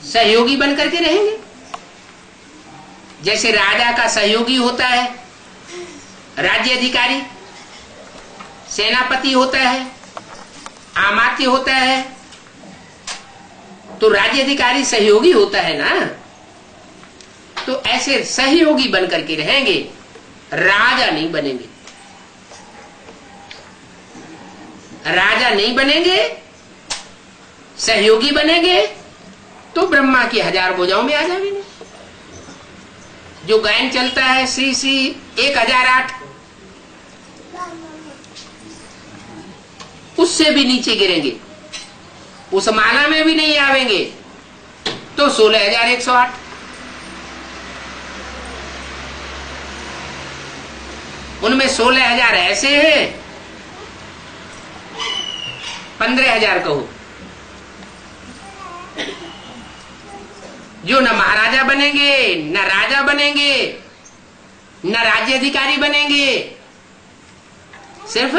सहयोगी बन करके रहेंगे। जैसे राजा का सहयोगी होता है राज्य अधिकारी, सेनापति होता है, आमात्य होता है, तो राज्य अधिकारी सहयोगी होता है ना। तो ऐसे सहयोगी बन करके रहेंगे, राजा नहीं बनेंगे। राजा नहीं बनेंगे, सहयोगी बनेंगे, तो ब्रह्मा की 1000 भुजाओं में आ जाएंगे। जो गायन चलता है श्री श्री 1008, उससे भी नीचे गिरेंगे, उस माला में भी नहीं आवेंगे, तो 16108। उनमें 16000 ऐसे हैं, 15000 कहो, जो न महाराजा बनेंगे, न राजा बनेंगे, न राज्य अधिकारी बनेंगे, सिर्फ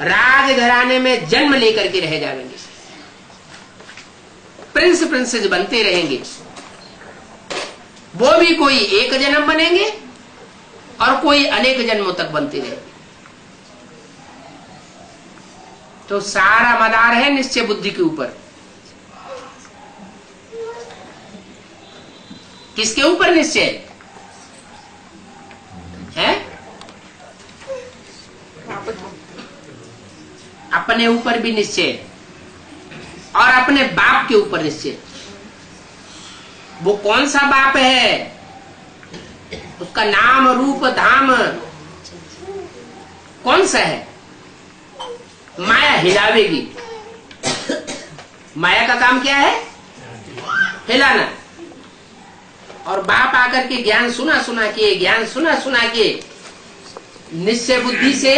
राजघराने में जन्म लेकर के रह जाएंगे, प्रिंस प्रिंसेस बनते रहेंगे। वो भी कोई एक जन्म बनेंगे और कोई अनेक जन्मों तक बनते रहेंगे। तो सारा मदार है निश्चय बुद्धि के ऊपर। किसके ऊपर निश्चय है? अपने ऊपर भी निश्चय और अपने बाप के ऊपर निश्चय। वो कौन सा बाप है? उसका नाम रूप धाम कौन सा है? माया हिलावेगी। माया का काम क्या है? हिलाना। और बाप आकर के ज्ञान सुना सुना के निश्चय बुद्धि से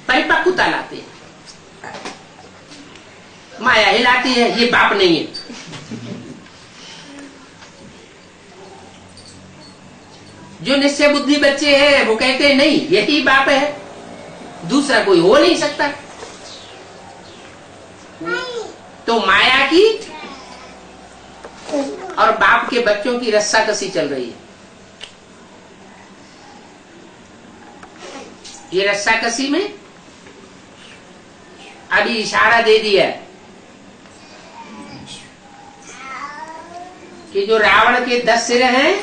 परिपक्वता लाते हैं। माया हिलाती है, ये बाप नहीं है। जो निश्चय बुद्धि बच्चे हैं वो कहते हैं नहीं, यही बाप है, दूसरा कोई हो नहीं सकता। तो माया की और बाप के बच्चों की रस्साकसी चल रही है। ये रस्साकसी में अभी इशारा दे दिया कि जो रावण के 10 सिर हैं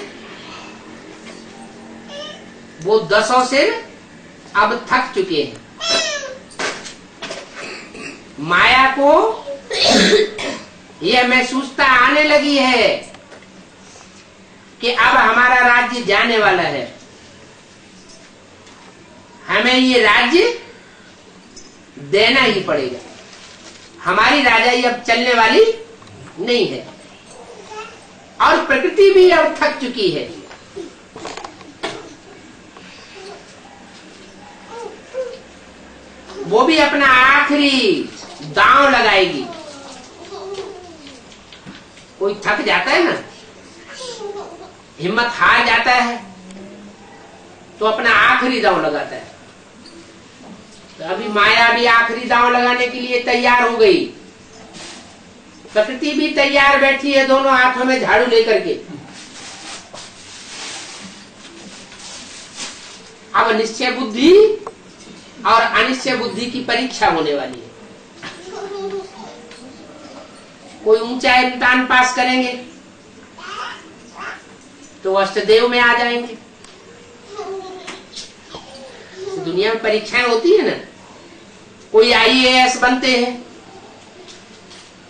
वो 10 सिर अब थक चुके हैं। माया को यह महसूसता आने लगी है कि अब हमारा राज्य जाने वाला है, हमें ये राज्य देना ही पड़ेगा। हमारी राजाई अब चलने वाली नहीं है और प्रकृति भी अब थक चुकी है। वो भी अपना आखिरी दांव लगाएगी। कोई थक जाता है ना, हिम्मत हार जाता है, तो अपना आखिरी दांव लगाता है। तो अभी माया भी आखिरी दांव लगाने के लिए तैयार हो गई, प्रकृति भी तैयार बैठी है, दोनों हाथों में झाड़ू लेकर के। अब निश्चय बुद्धि और अनिश्चय बुद्धि की परीक्षा होने वाली है। कोई ऊंचा इम्तिहान पास करेंगे तो अष्टदेव में आ जाएंगे। दुनिया में परीक्षाएं होती है ना, कोई IAS बनते हैं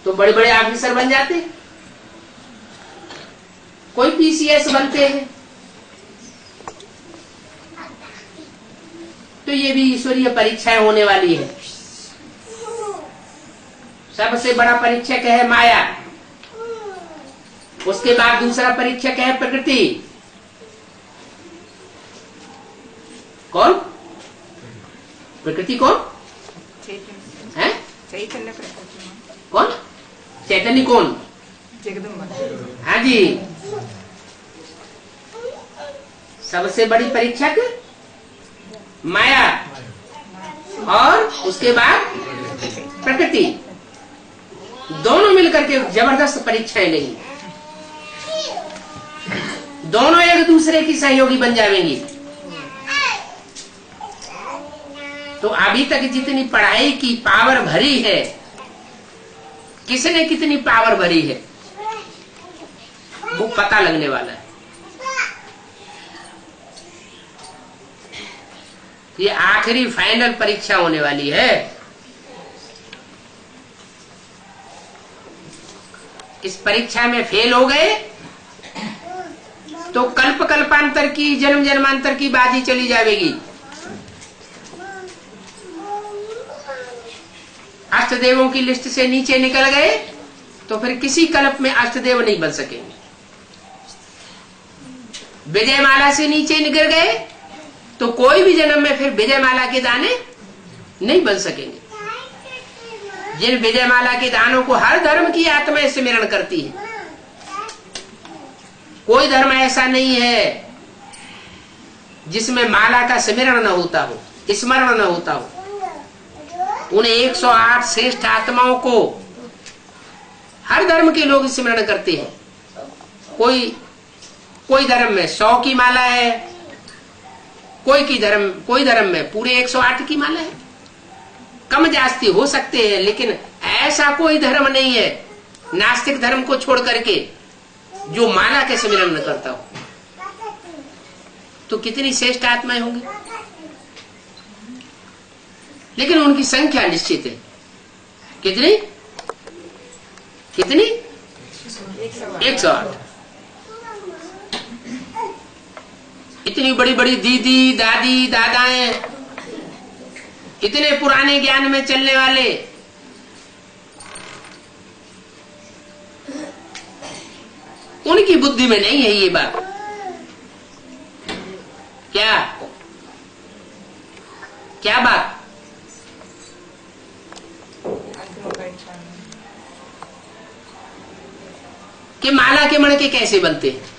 तो बड़े बड़े ऑफिसर बन जाते हैं, कोई PCS बनते हैं। तो ये भी ईश्वरीय परीक्षाएं होने वाली है। सबसे बड़ा परीक्षक है माया, उसके बाद दूसरा परीक्षक है प्रकृति। कौन? प्रकृति कौन? चैतन्य प्रकाश कौन? चैतन्य कौन? जगदम्बा। हाँ जी। सबसे बड़ी परीक्षक माया और उसके बाद प्रकृति, दोनों मिलकर के जबरदस्त परीक्षाएं लेंगी। दोनों एक दूसरे की सहयोगी बन जाएंगी। तो अभी तक जितनी पढ़ाई की पावर भरी है, किसने कितनी पावर भरी है वो पता लगने वाला है। ये आखिरी फाइनल परीक्षा होने वाली है। इस परीक्षा में फेल हो गए तो कल्प कल्पांतर की, जन्म जन्मांतर की बाजी चली जाएगी। अष्टदेवों की लिस्ट से नीचे निकल गए तो फिर किसी कल्प में अष्टदेव नहीं बन सकेंगे। विजयमाला से नीचे निकल गए तो कोई भी जन्म में फिर विजयमाला के दाने नहीं बन सकेंगे। जिन विजयमाला के दानों को हर धर्म की आत्मा स्मरण करती है, कोई धर्म ऐसा नहीं है जिसमें माला का स्मरण न होता हो, स्मरण न होता हो। उन 108 श्रेष्ठ आत्माओं को हर धर्म के लोग स्मरण करते हैं। कोई धर्म में 100 की माला है, कोई धर्म में पूरे 108 की माला है। कम जास्ती हो सकते हैं, लेकिन ऐसा कोई धर्म नहीं है नास्तिक धर्म को छोड़ करके जो माला के स्मरण न करता हो। तो कितनी श्रेष्ठ आत्माएं होंगी, लेकिन उनकी संख्या निश्चित है। कितनी 108। इतनी बड़ी बड़ी दीदी, दादी, दादाएं, इतने पुराने ज्ञान में चलने वाले, उनकी बुद्धि में नहीं है ये बात। क्या बात? कि माला के मणके कैसे बनते हैं।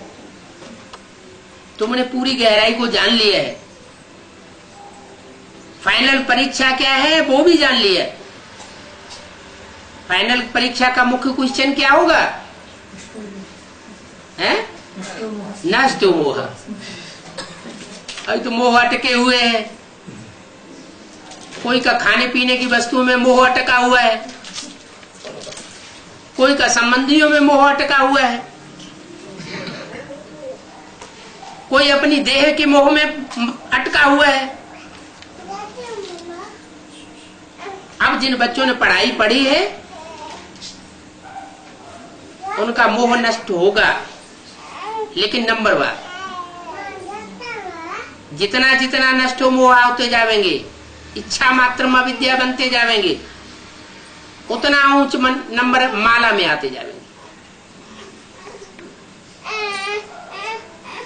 तुमने पूरी गहराई को जान लिया है। फाइनल परीक्षा क्या है वो भी जान लिया है। फाइनल परीक्षा का मुख्य क्वेश्चन क्या होगा? है नष्ट मोह। अभी तो मोह अटके हुए हैं। कोई का खाने पीने की वस्तुओं में मोह अटका हुआ है, कोई का संबंधियों में मोह अटका हुआ है, कोई अपनी देह के मोह में अटका हुआ है। अब जिन बच्चों ने पढ़ाई पढ़ी है उनका मोह नष्ट होगा, लेकिन नंबर 1 जितना जितना नष्ट हो मोह होते जाएंगे, इच्छा मात्र विद्या बनते जाएंगे, उतना ऊंच नंबर माला में आते जाएंगे।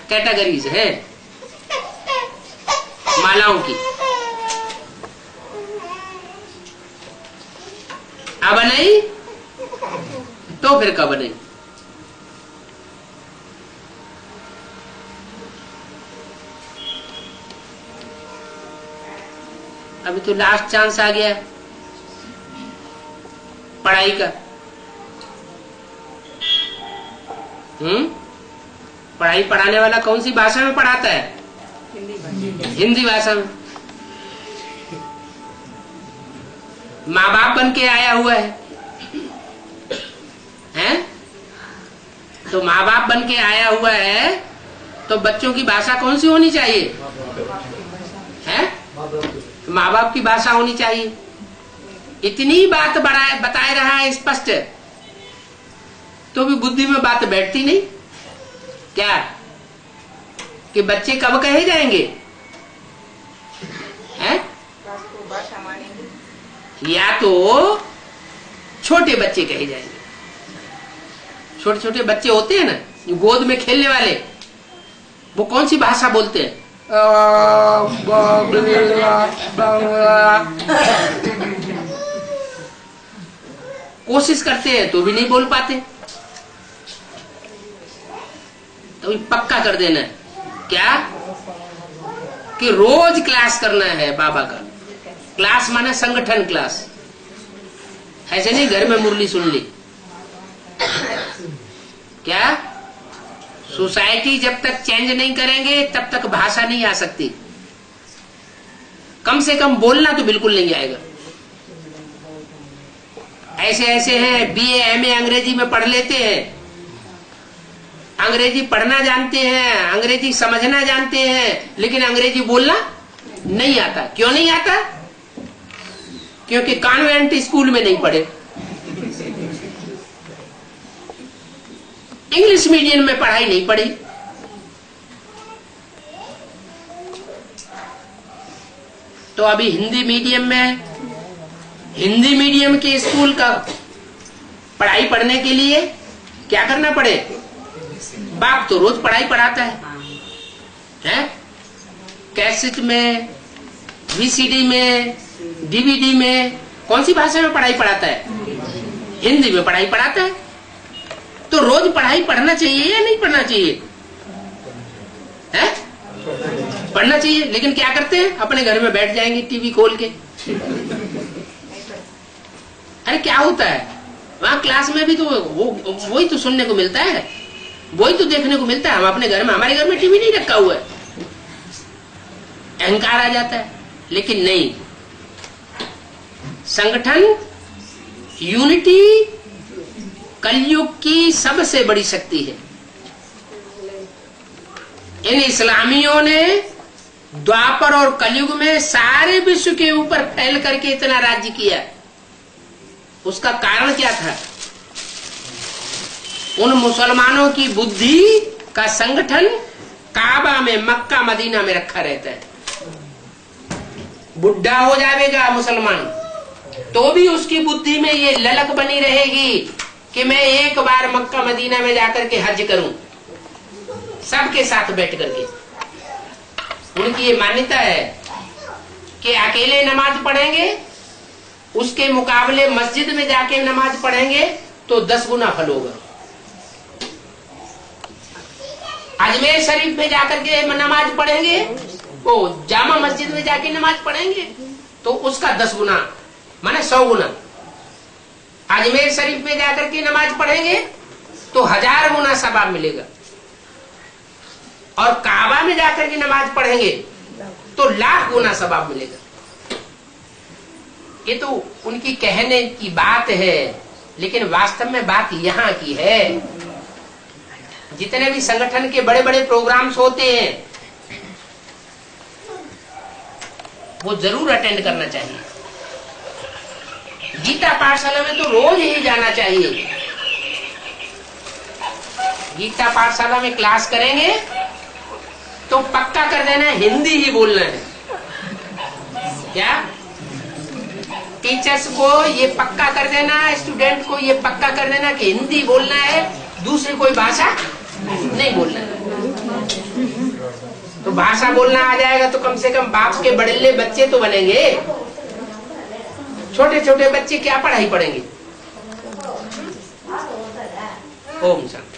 कैटेगरीज है मालाओं की। अब नहीं तो फिर कब नहीं। अभी तो लास्ट चांस आ गया पढ़ाई का। पढ़ाई पढ़ाने वाला कौन सी भाषा में पढ़ाता है? हिंदी भाषा में। माँ बाप बन के आया हुआ है? तो माँ बाप बन के आया हुआ है तो बच्चों की भाषा कौन सी होनी चाहिए? माँ बाप की भाषा होनी चाहिए। इतनी बात बताए रहा है स्पष्ट, तो भी बुद्धि में बात बैठती नहीं। क्या कि बच्चे कब कहे जाएंगे? या तो छोटे बच्चे कहे जाएंगे। छोटे छोटे बच्चे होते हैं ना गोद में खेलने वाले, वो कौन सी भाषा बोलते हैं? कोशिश करते हैं तो भी नहीं बोल पाते। तो पक्का कर देना है क्या कि रोज क्लास करना है बाबा का। क्लास माने संगठन क्लास, ऐसे नहीं घर में मुरली सुन ली। क्या सोसाइटी जब तक चेंज नहीं करेंगे तब तक भाषा नहीं आ सकती। कम से कम बोलना तो बिल्कुल नहीं आएगा। ऐसे ऐसे हैं बीए एमए अंग्रेजी में पढ़ लेते हैं, अंग्रेजी पढ़ना जानते हैं, अंग्रेजी समझना जानते हैं, लेकिन अंग्रेजी बोलना नहीं आता। क्यों नहीं आता? क्योंकि कॉन्वेंट स्कूल में नहीं पढ़े, इंग्लिश मीडियम में पढ़ाई नहीं पढ़ी। तो अभी हिंदी मीडियम के स्कूल का पढ़ाई पढ़ने के लिए क्या करना पड़े? बाप तो रोज पढ़ाई पढ़ाता है? कैसेट में, वीसीडी में, डीवीडी में, कौन सी भाषा में पढ़ाई पढ़ाता है? हिंदी में पढ़ाई पढ़ाता है। तो रोज पढ़ाई पढ़ना चाहिए या नहीं पढ़ना चाहिए? है? पढ़ना चाहिए। लेकिन क्या करते हैं? अपने घर में बैठ जाएंगे टीवी खोल के। अरे क्या होता है वहां क्लास में भी तो वही तो सुनने को मिलता है, वही तो देखने को मिलता है। हम अपने घर में, हमारे घर में टीवी नहीं रखा हुआ है, अहंकार आ जाता है। लेकिन नहीं, संगठन, यूनिटी कलयुग की सबसे बड़ी शक्ति है। इन इस्लामियों ने द्वापर और कलयुग में सारे विश्व के ऊपर फैल करके इतना राज्य किया। उसका कारण क्या था? उन मुसलमानों की बुद्धि का संगठन काबा में, मक्का मदीना में रखा रहता है। बुढ़ा हो जाएगा मुसलमान तो भी उसकी बुद्धि में ये ललक बनी रहेगी कि मैं एक बार मक्का मदीना में जाकर के हज करूं, सबके साथ बैठ करके। उनकी ये मान्यता है कि अकेले नमाज पढ़ेंगे, उसके मुकाबले मस्जिद में जाके नमाज पढ़ेंगे तो 10 गुना फल होगा। अजमेर शरीफ में जाकर के नमाज पढ़ेंगे, वो जामा मस्जिद में जाके नमाज पढ़ेंगे तो उसका 10 गुना माने 100 गुना। अजमेर शरीफ में जाकर के नमाज पढ़ेंगे तो 1000 गुना सवाब मिलेगा। और काबा में जाकर के नमाज पढ़ेंगे तो 1,00,000 गुना सवाब मिलेगा। ये तो उनकी कहने की बात है, लेकिन वास्तव में बात यहाँ की है। जितने भी संगठन के बड़े बड़े प्रोग्राम्स होते हैं वो जरूर अटेंड करना चाहिए। गीता पाठशाला में तो रोज ही जाना चाहिए। गीता पाठशाला में क्लास करेंगे तो पक्का कर देना हिंदी ही बोलना है। क्या टीचर्स को ये पक्का कर देना, स्टूडेंट को ये पक्का कर देना कि हिंदी बोलना है, दूसरी कोई भाषा नहीं बोलना है। तो भाषा बोलना आ जाएगा तो कम से कम बाप के बड़े बच्चे तो बनेंगे। छोटे छोटे बच्चे क्या पढ़ाई पढ़ेंगे? ओम शांति।